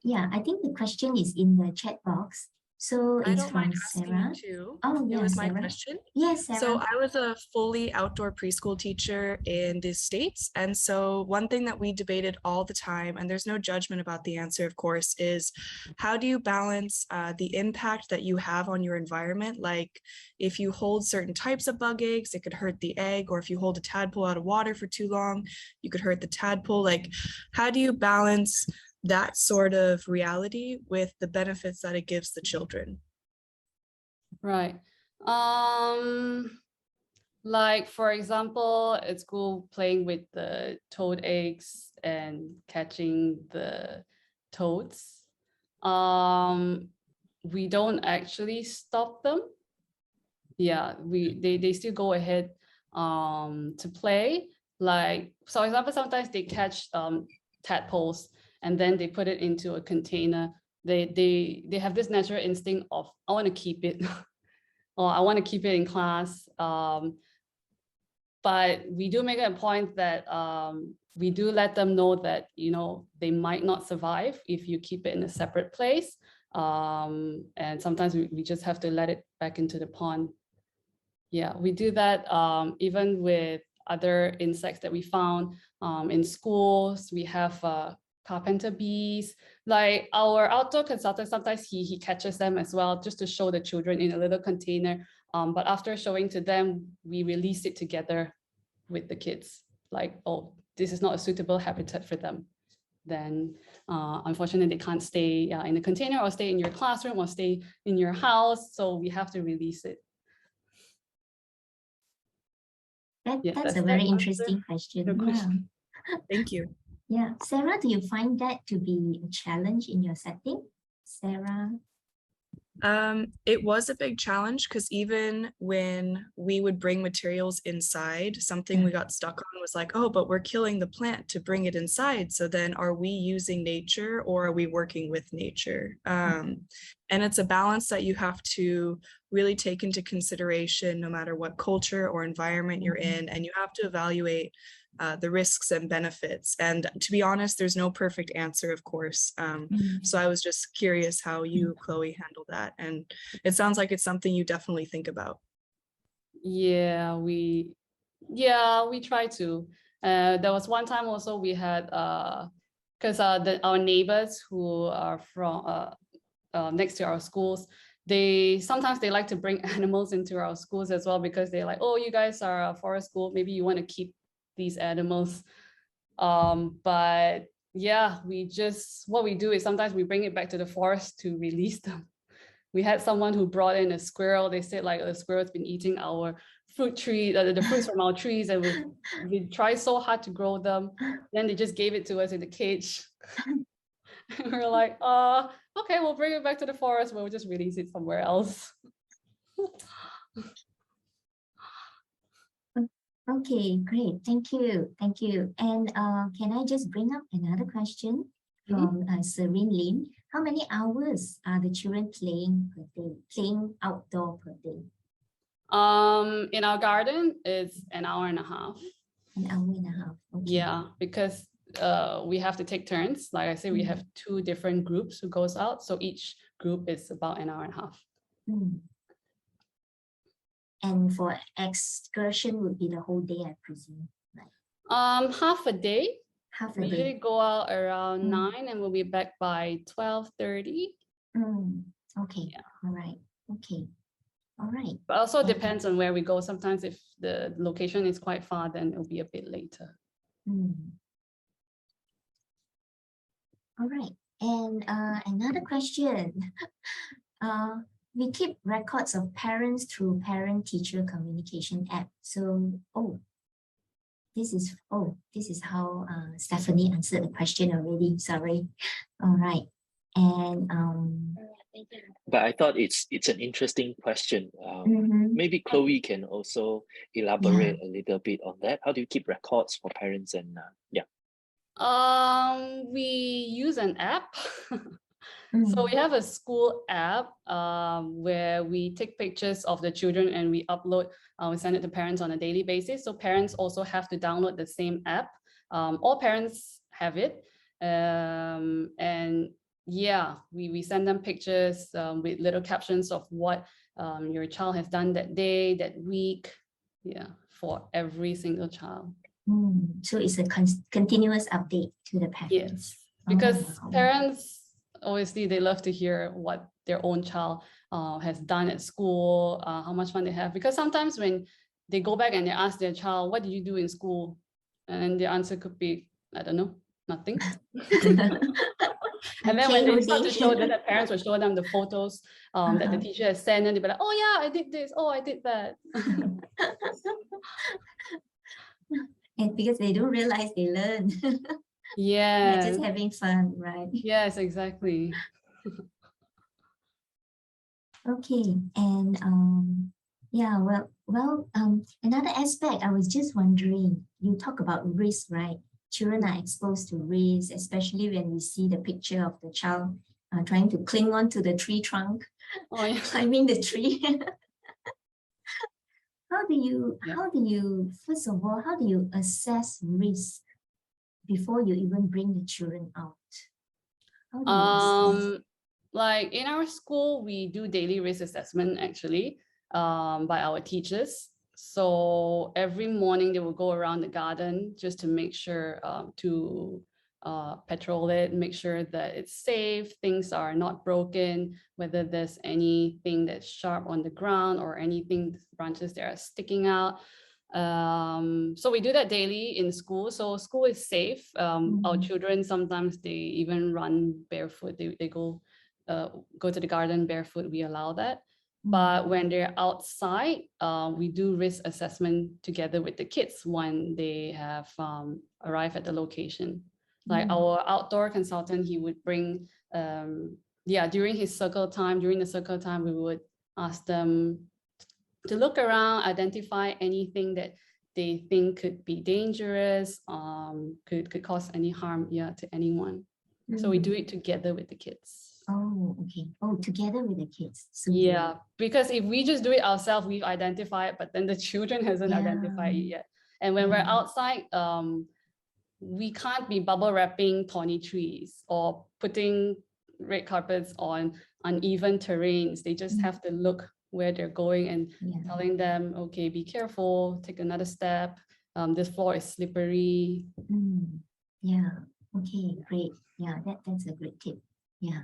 Yeah, I think the question is in the chat box. So I it's don't mind from asking Sarah. too. Oh, It yeah, was my Sarah. question. Yes, So Sarah. I was a fully outdoor preschool teacher in the States. And so one thing that we debated all the time, and there's no judgment about the answer, of course, is how do you balance the impact that you have on your environment? Like if you hold certain types of bug eggs, it could hurt the egg, or if you hold a tadpole out of water for too long, you could hurt the tadpole. Like, how do you balance that sort of reality with the benefits that it gives the children? Right. Like for example, at school playing with the toad eggs and catching the toads. We don't actually stop them. Yeah, they still go ahead to play. Like, for example, sometimes they catch tadpoles and then they put it into a container. They have this natural instinct of, I want to keep it or I want to keep it in class. But we do make it a point that we do let them know that, you know, they might not survive if you keep it in a separate place. And sometimes we just have to let it back into the pond. Yeah, we do that even with other insects that we found in schools. We have carpenter bees. Like our outdoor consultant, sometimes he catches them as well, just to show the children in a little container. But after showing to them, we release it together with the kids. Like, oh, this is not a suitable habitat for them. Then unfortunately, they can't stay in the container or stay in your classroom or stay in your house. So we have to release it. That's a very interesting question. Yeah. Thank you. Yeah. Sarah, do you find that to be a challenge in your setting? Sarah? It was a big challenge because even when we would bring materials inside, something we got stuck on was like, oh, but we're killing the plant to bring it inside. So then are we using nature or are we working with nature? And it's a balance that you have to really take into consideration no matter what culture or environment you're in, and you have to evaluate the risks and benefits. And to be honest, there's no perfect answer, of course. So I was just curious how you, Chloe, handled that. And it sounds like it's something you definitely think about. Yeah, we try to. There was one time also we had, because our neighbors who are from next to our schools, sometimes they like to bring animals into our schools as well, because they're like, oh, you guys are a forest school, maybe you want to keep these animals. But yeah, what we do is sometimes we bring it back to the forest to release them. We had someone who brought in a squirrel. They said like the squirrel's been eating our fruit tree, the fruits from our trees, and we tried so hard to grow them. Then they just gave it to us in the cage. We were like, okay, we'll bring it back to the forest, but we'll just release it somewhere else. Okay, great. Thank you. Thank you. And can I just bring up another question from Serene Lim? How many hours are the children playing per day, playing outdoor per day? In our garden, it's an hour and a half. An hour and a half. Okay. Yeah, because we have to take turns. Like I say, we have 2 different groups who goes out. So each group is about an hour and a half. And for excursion would be the whole day, I presume. Right? Half a day. Half a we day. usually go out around 9 and we'll be back by 12:30. Okay. Yeah. All right. Okay. All right. But also depends on where we go. Sometimes if the location is quite far, then it'll be a bit later. All right. And another question. We keep records of parents through parent-teacher communication app. So, this is how Stephanie answered the question already. Sorry. All right. And but I thought it's an interesting question. Maybe Chloe can also elaborate a little bit on that. How do you keep records for parents? And we use an app. So we have a school app where we take pictures of the children and we upload, we send it to parents on a daily basis. So parents also have to download the same app. All parents have it. And yeah, we send them pictures with little captions of what your child has done that day, that week. Yeah, for every single child. So it's a continuous update to the parents. Yes, because wow. parents, obviously, they love to hear what their own child has done at school, how much fun they have. Because sometimes when they go back and they ask their child, what did you do in school? And the answer could be, I don't know, nothing. And then when they start to show that, the parents will show them the photos that the teacher has sent, and they'll be like, oh yeah, I did this, oh, I did that. And because they don't realize they learn. Yeah. They're just having fun, right? Yes, exactly. Okay, and yeah, well, another aspect I was just wondering, you talk about risk, right? Children are exposed to risk, especially when we see the picture of the child trying to cling on to the tree trunk, climbing the tree. How do you, first of all, how do you assess risk before you even bring the children out? How do you assess? Like in our school, we do daily risk assessment actually by our teachers. So every morning they will go around the garden just to make sure to patrol it, make sure that it's safe, things are not broken, whether there's anything that's sharp on the ground or anything, branches that are sticking out. So we do that daily in school. So school is safe. Our children, sometimes they even run barefoot. They go to the garden barefoot. We allow that. But when they're outside, we do risk assessment together with the kids when they have arrived at the location. Like our outdoor consultant, he would bring, during the circle time, we would ask them to look around, identify anything that they think could be dangerous, could cause any harm to anyone. So we do it together with the kids. Oh, okay. Oh, together with the kids. So yeah, because if we just do it ourselves, we've identified, but then the children hasn't identified it yet. And when we're outside, we can't be bubble wrapping thorny trees or putting red carpets on uneven terrains. They just have to look where they're going and telling them, okay, be careful, take another step. This floor is slippery. Yeah, okay, great. Yeah, that's a great tip. Yeah.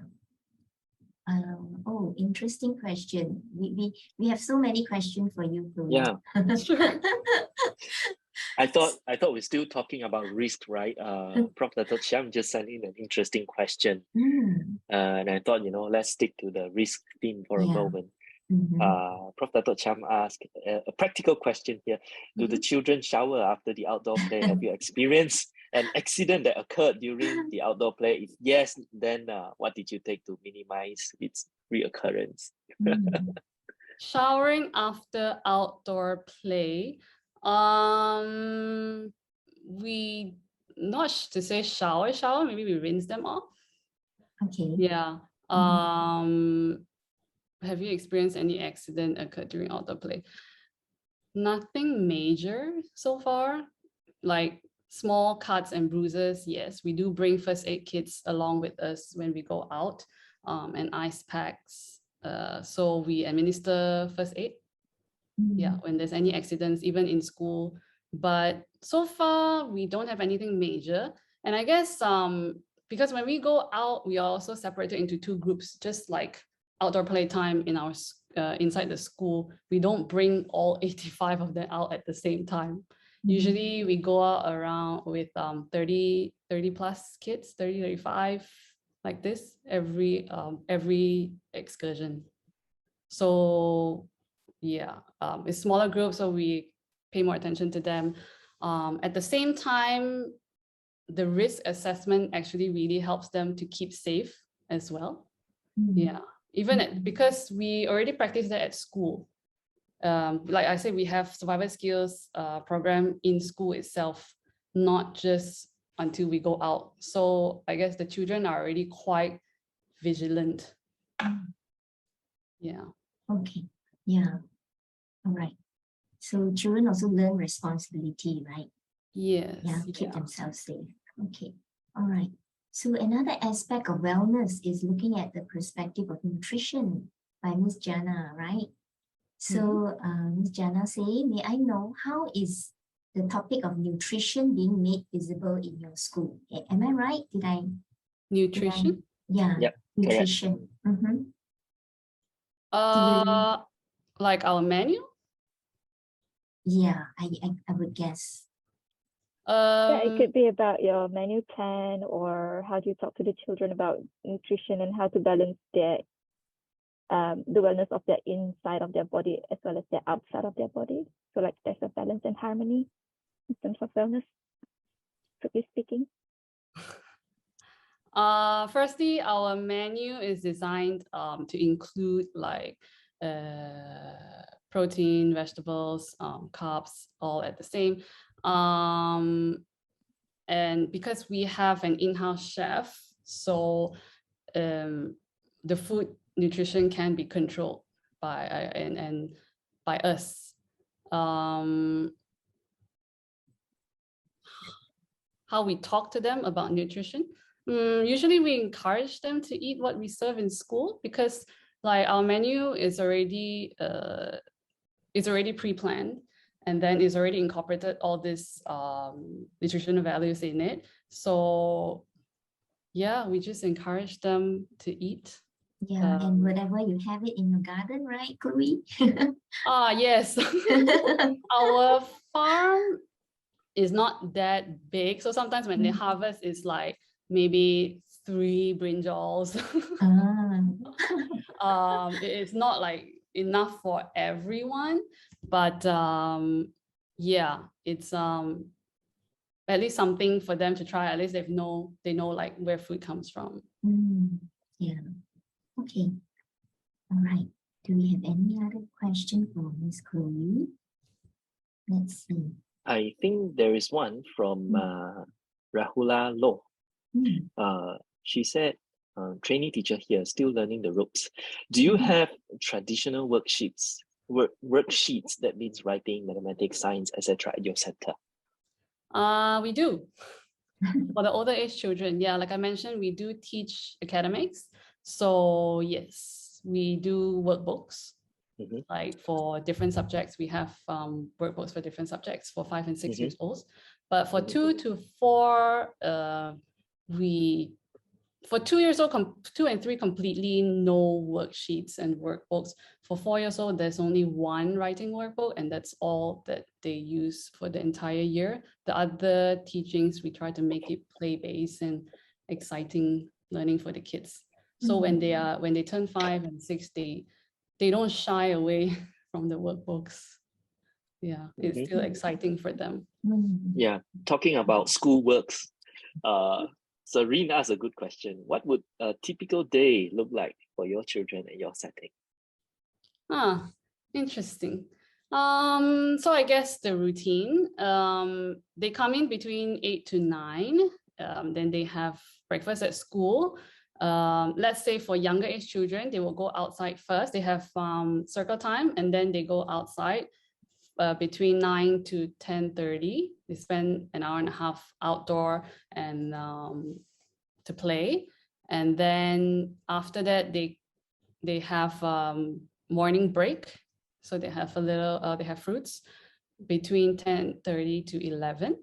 Oh, interesting question. We have so many questions for you, Chloe. Yeah. I thought we're still talking about risk, right? Prof. Dr. Chiam just sent in an interesting question. And I thought, let's stick to the risk theme for a moment. Prof. Dr. Chiam asked a practical question here. Do the children shower after the outdoor play? Have you experienced an accident that occurred during the outdoor play? If yes, then what did you take to minimize its reoccurrence? Showering after outdoor play. We not to say shower, maybe we rinse them off. Okay. Yeah. Have you experienced any accident occurred during outdoor play? Nothing major so far. Like small cuts and bruises, yes. We do bring first aid kits along with us when we go out, and ice packs. So we administer first aid. Yeah, when there's any accidents, even in school. But so far, we don't have anything major. And I guess because when we go out, we are also separated into two groups, just like outdoor playtime in our inside the school. We don't bring all 85 of them out at the same time. Usually we go out around with 30 plus kids, 30, 35, like this, every excursion. So yeah, it's smaller groups, so we pay more attention to them. At the same time, the risk assessment actually really helps them to keep safe as well. Yeah, even because we already practice that at school. Like I said, we have survival skills program in school itself, not just until we go out. So I guess the children are already quite vigilant. Yeah. Okay. Yeah. All right. So children also learn responsibility, right? Yes. Yeah, keep themselves safe. Okay. All right. So another aspect of wellness is looking at the perspective of nutrition by Miss Jana, right? So Ms. Jana say, may I know how is the topic of nutrition being made visible in your school? Am I right? Nutrition? Yeah, Yep, nutrition. Like our menu? Yeah, I would guess. Yeah, it could be about your menu plan, or how do you talk to the children about nutrition and how to balance their the wellness of their inside of their body as well as their outside of their body. So like there's a balance and harmony in terms of wellness, strictly speaking. Firstly, our menu is designed to include like protein, vegetables, carbs, all at the same. And because we have an in-house chef, so the food nutrition can be controlled by and by us. How we talk to them about nutrition. Usually we encourage them to eat what we serve in school, because like our menu is already pre-planned, and then it's already incorporated all this nutritional values in it. So yeah, we just encourage them to eat. Yeah, and whatever you have it in your garden, right, Chloe? Yes. Our farm is not that big. So sometimes when they harvest, it's like maybe 3 brinjals. It's not like enough for everyone, but yeah, it's at least something for them to try. At least they know like where food comes from. Yeah. Okay. All right. Do we have any other question for Miss Chloe? Let's see. I think there is one from Rahula Loh. She said, trainee teacher here, still learning the ropes. Do you have traditional worksheets that means writing, mathematics, science, etc. at your center? We do. For the older age children, yeah, like I mentioned, we do teach academics. So yes, we do workbooks. Like for different subjects, we have workbooks for different subjects for 5 and 6 years old. But for 2 to 4, for 2 years old, 2 and 3, completely no worksheets and workbooks. For 4 years old, there's only one writing workbook, and that's all that they use for the entire year. The other teachings, we try to make it play-based and exciting learning for the kids. So when they turn 5 and 6, they don't shy away from the workbooks. Yeah, it's still exciting for them. Yeah, talking about school works, Serene asked a good question. What would a typical day look like for your children at your setting? Interesting. So I guess the routine, they come in between 8 to 9, then they have breakfast at school. Let's say for younger age children, they will go outside first. They have circle time, and then they go outside between 9 to 10:30. They spend an hour and a half outdoor and to play. And then after that, they have morning break. So they have they have fruits between 10:30 to 11.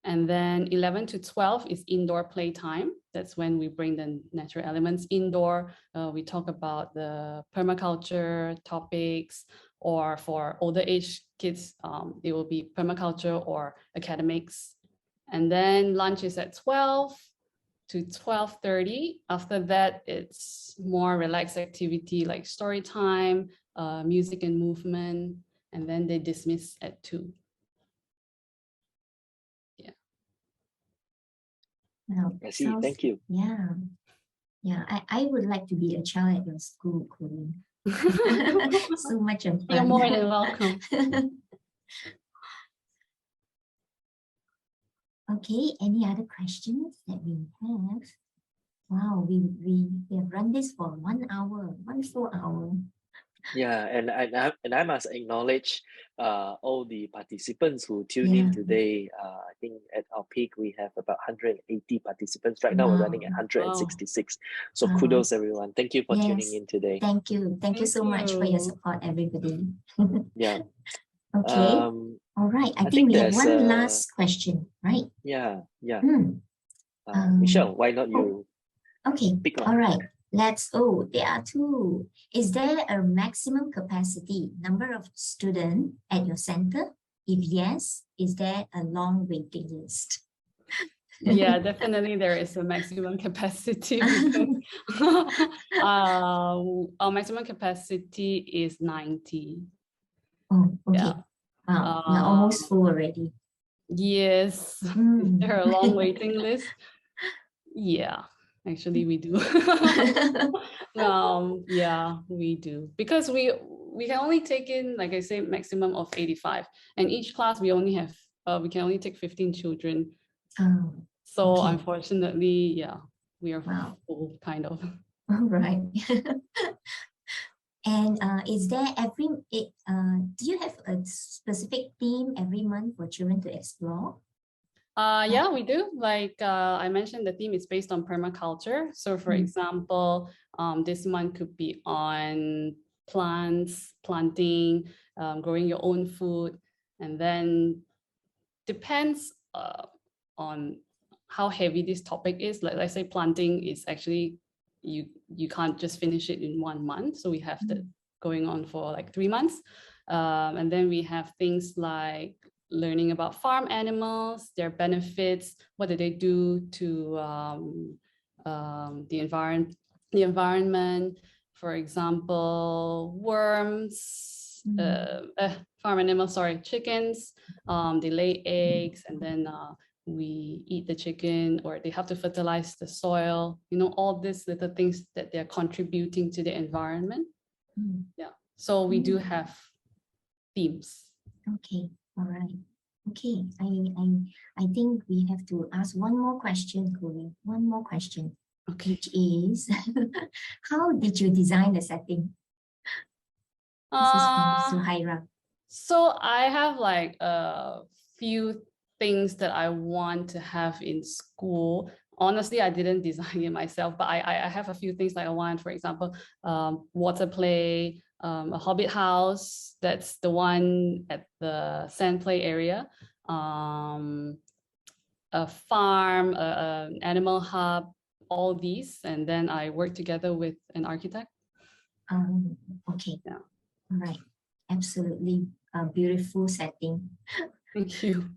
And then 11 to 12 is indoor playtime. That's when we bring the natural elements indoor. We talk about the permaculture topics, or for older age kids, it will be permaculture or academics. And then lunch is at 12 to 12:30. After that, it's more relaxed activity like story time, music and movement, and then they dismiss at 2. Well, I see. Thank you. Yeah. Yeah, I would like to be a child at your school, Chloe. So much of fun. You're more than welcome. Okay, any other questions that we have? Wow, we have run this for 1 hour, 1 full hour. Yeah, and I must acknowledge all the participants who tuned in Yeah. today. I think at our peak we have about 180 participants. Right now we're running at Wow. 166. So Wow. kudos everyone. Thank you for tuning Yes. in today. Thank you. Thank you Thank so much for your you. support, everybody. Yeah. Okay. Um, All right. I I think think we have there's one last question, right? yeah. Hmm. Michelle, why not Oh, you okay. pick one? All right. There are two. Is there a maximum capacity number of students at your center? If yes, is there a long waiting list? Yeah, definitely there is a maximum capacity because our maximum capacity is 90. Oh, okay. Yeah. Wow, we're almost full already. Yes. Is Mm. there a long waiting list? Yeah, actually we do. Yeah, we do. Because we can only take in, like I say, maximum of 85. And each class we only have we can only take 15 children. Oh, So okay. unfortunately, yeah, we are Wow. full kind of. All right. And is there do you have a specific theme every month for children to explore? Yeah, we do. Like I mentioned, the theme is based on permaculture. So for example, this month could be on plants, planting, growing your own food, and then depends on how heavy this topic is. Like let's say planting is actually, you can't just finish it in 1 month. So we have that going on for like 3 months. And then we have things like learning about farm animals, their benefits, what do they do to the environment. For example, worms, farm animals, sorry, chickens, they lay eggs, and then we eat the chicken, or they have to fertilize the soil, you know, all these little things that they're contributing to the environment. Yeah, so we do have themes. Okay, all right. Okay, I think we have to ask one more question, Chloe. One more question, Okay. which is, how did you design the setting? This is from Suhaira. So I have like a few things that I want to have in school. Honestly, I didn't design it myself, but I have a few things like I want, for example, water play, a hobbit house. That's the one at the sand play area. A farm, an animal hub, all these. And then I work together with an architect. Okay. Yeah. All right. Absolutely a beautiful setting. Thank you.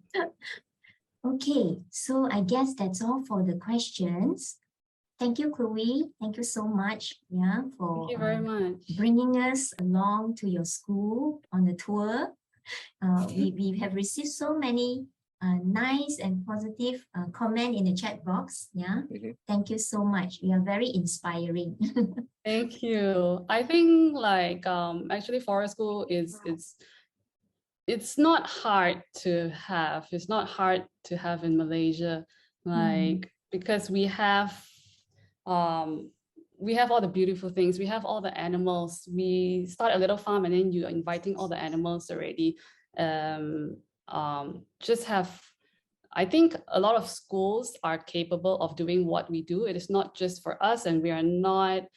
Okay, so I guess that's all for the questions. Thank you, Chloe. Thank you so much, for Thank you very much. bringing us along to your school on the tour. We have received so many nice and positive comment in the chat box. Thank you so much. You are very inspiring. Thank you. I think like actually forest school it's not hard to have. It's not hard to have in Malaysia, like because we have all the beautiful things. We have all the animals. We start a little farm and then you're inviting all the animals already. Just have, I think a lot of schools are capable of doing what we do. It is not just for us, and we are not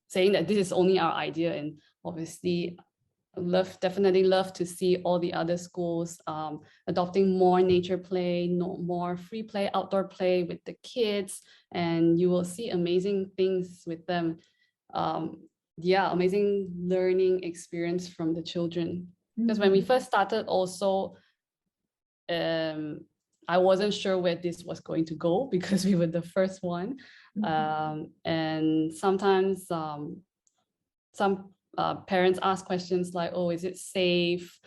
saying that this is only our idea. And obviously definitely love to see all the other schools adopting more nature play, more free play, outdoor play with the kids, and you will see amazing things with them. Amazing learning experience from the children. Because when we first started also, I wasn't sure where this was going to go because we were the first one. And sometimes some parents ask questions like, oh, is it safe?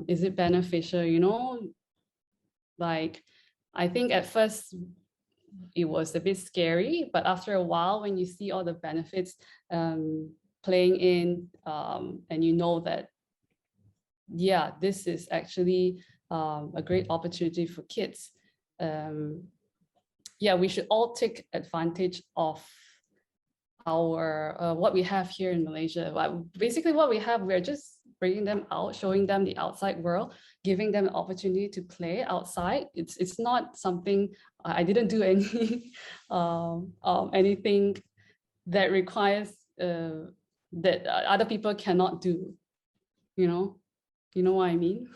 Is it beneficial? You know, like, I think at first it was a bit scary, but after a while, when you see all the benefits playing in, and you know that, yeah, this is actually a great opportunity for kids. We should all take advantage of our what we have here in Malaysia. Basically, what we have, we're just bringing them out, showing them the outside world, giving them the opportunity to play outside. It's not something I didn't do any anything that requires that other people cannot do. You know what I mean?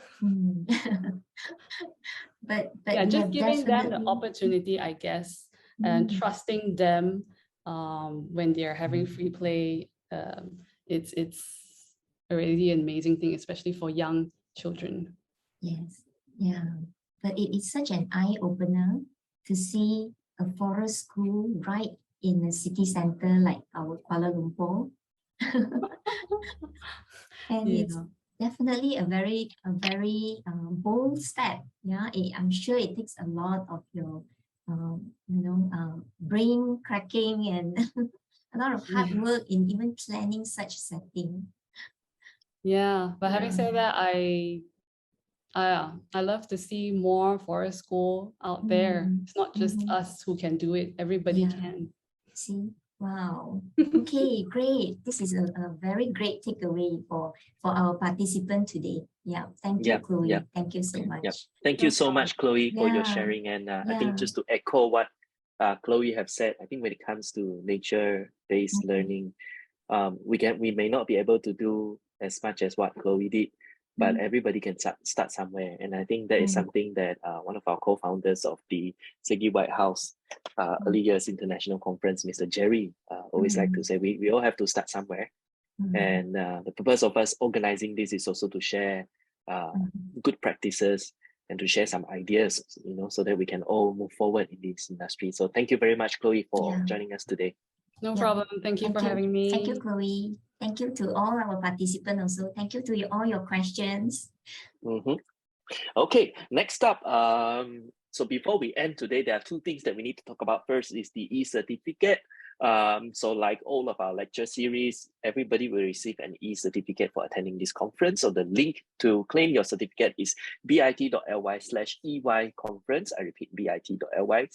But yeah, just giving them the definitely... opportunity, I guess, and trusting them when they're having free play. It's a really amazing thing, especially for young children. Yes, yeah. But it is such an eye-opener to see a forest school right in the city center like our Kuala Lumpur. And it's definitely a very bold step. Yeah, I'm sure it takes a lot of your brain cracking and a lot of hard work in even planning such setting. Yeah, but having said that, I love to see more forest school out there. It's not just us who can do it, everybody can. See, wow. Okay, great. This is a very great takeaway for our participant today. Yeah, thank you, Chloe. Yeah. Thank you so much. Thank you so much, Chloe, for your sharing. And I think just to echo what Chloe have said, I think when it comes to nature-based learning, we may not be able to do as much as what Chloe did, but everybody can start somewhere. And I think that is something that one of our co-founders of the SEGi-WhyteHouse Early Years International Conference, Mr. Jerry, always like to say, we all have to start somewhere. And the purpose of us organizing this is also to share good practices and to share some ideas, so that we can all move forward in this industry. So thank you very much, Chloe, for joining us today. No problem. Thank you for having me. Thank you, Chloe. Thank you to all our participants also. Thank you to all your questions. Okay, next up, so before we end today, there are two things that we need to talk about. First is the e-certificate. So like all of our lecture series, everybody will receive an e-certificate for attending this conference. So the link to claim your certificate is bit.ly/EY conference. I repeat, bit.ly/EY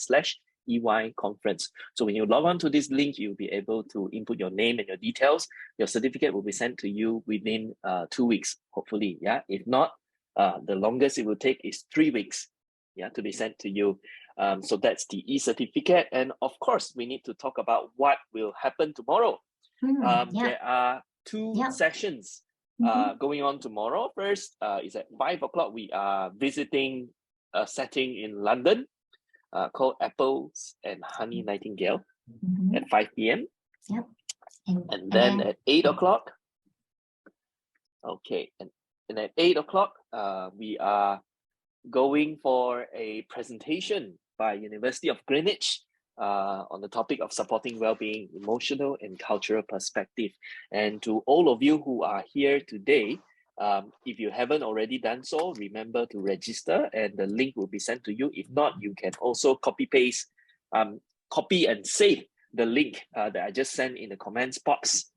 conference. So when you log on to this link, you'll be able to input your name and your details. Your certificate will be sent to you within 2 weeks, hopefully. Yeah, if not, the longest it will take is 3 weeks, to be sent to you. So that's the e-certificate. And of course, we need to talk about what will happen tomorrow. There are two sessions going on tomorrow. First is at 5 o'clock. We are visiting a setting in London called Apples and Honey Nightingale at 5 p.m. And then at 8 o'clock, and at 8 o'clock, we are going for a presentation by University of Greenwich on the topic of supporting well-being, emotional and cultural perspective. And to all of you who are here today, if you haven't already done so, remember to register and the link will be sent to you. If not, you can also copy and save the link that I just sent in the comments box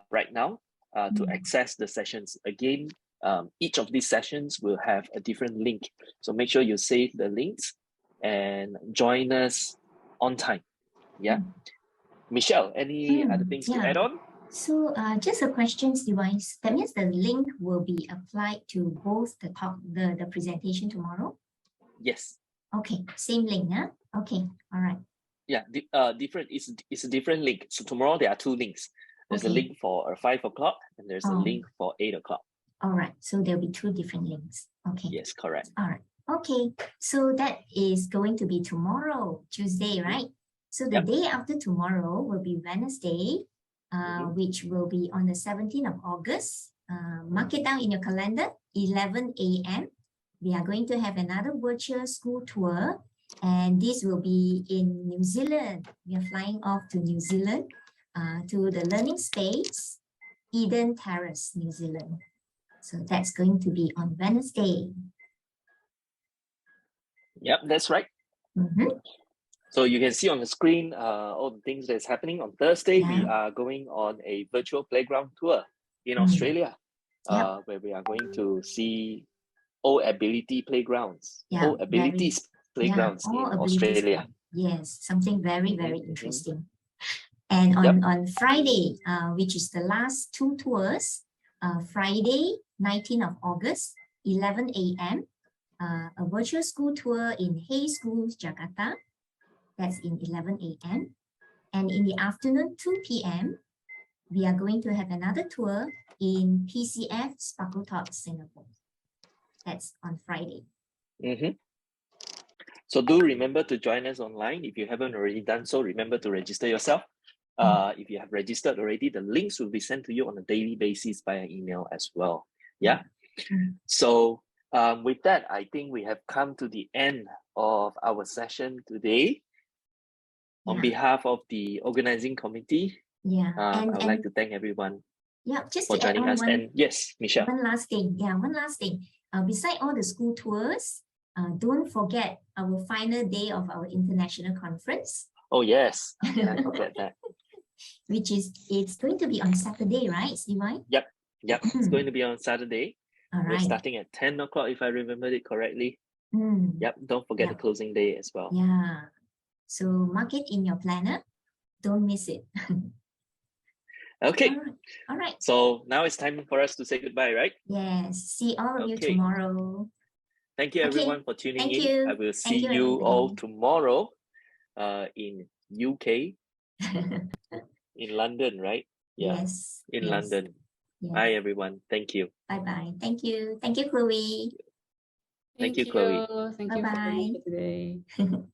right now to access the sessions. Again, each of these sessions will have a different link. So make sure you save the links and join us on time. Michelle, any other things to add on? So just a question, device. That means the link will be applied to both the presentation tomorrow? Yes. Okay, same link, huh? Okay, all right. Yeah, different. It's a different link. So tomorrow there are two links. There's a link for 5 o'clock and there's a link for 8 o'clock. All right, so there'll be two different links. Okay. Yes, correct. All right. Okay, so that is going to be tomorrow, Tuesday, right? So the day after tomorrow will be Wednesday, which will be on the 17th of August. Mark it down in your calendar, 11 a.m. We are going to have another virtual school tour, and this will be in New Zealand. We are flying off to New Zealand to the learning space, Eden Terrace, New Zealand. So that's going to be on Wednesday. Yep, that's right. So you can see on the screen all the things that's happening. On Thursday, we are going on a virtual playground tour in Australia, where we are going to see all ability playgrounds, all abilities playgrounds in Australia. Yes, something very, very interesting. And Yep. on Friday, which is the last two tours, Friday, 19th of August, 11 a.m., a virtual school tour in Hay Schools, Jakarta. That's in 11 a.m. And in the afternoon, 2 p.m., we are going to have another tour in PCF Sparkle Talks Singapore. That's on Friday. So do remember to join us online. If you haven't already done so, remember to register yourself. If you have registered already, the links will be sent to you on a daily basis via email as well. Yeah. So with that, I think we have come to the end of our session today. On behalf of the organizing committee, I would like to thank everyone just for to add joining on us. And yes, Michelle. One last thing. Beside all the school tours, don't forget our final day of our international conference. Oh yes, I forget that. It's going to be on Saturday, right, SEGi? Yep. It's going to be on Saturday. All right. We're starting at 10 o'clock, if I remembered it correctly. Yep. Don't forget the closing day as well. Yeah. So mark it in your planner. Don't miss it. Okay. All right. So now it's time for us to say goodbye, right? Yes. See all of you tomorrow. Thank you everyone for tuning in. You. I will see you all tomorrow in UK, in London, right? Yeah. Yes. In London. Yes. Bye everyone. Thank you. Bye-bye. Thank you. Thank you, Chloe. Thank you, Chloe. Thank you for today.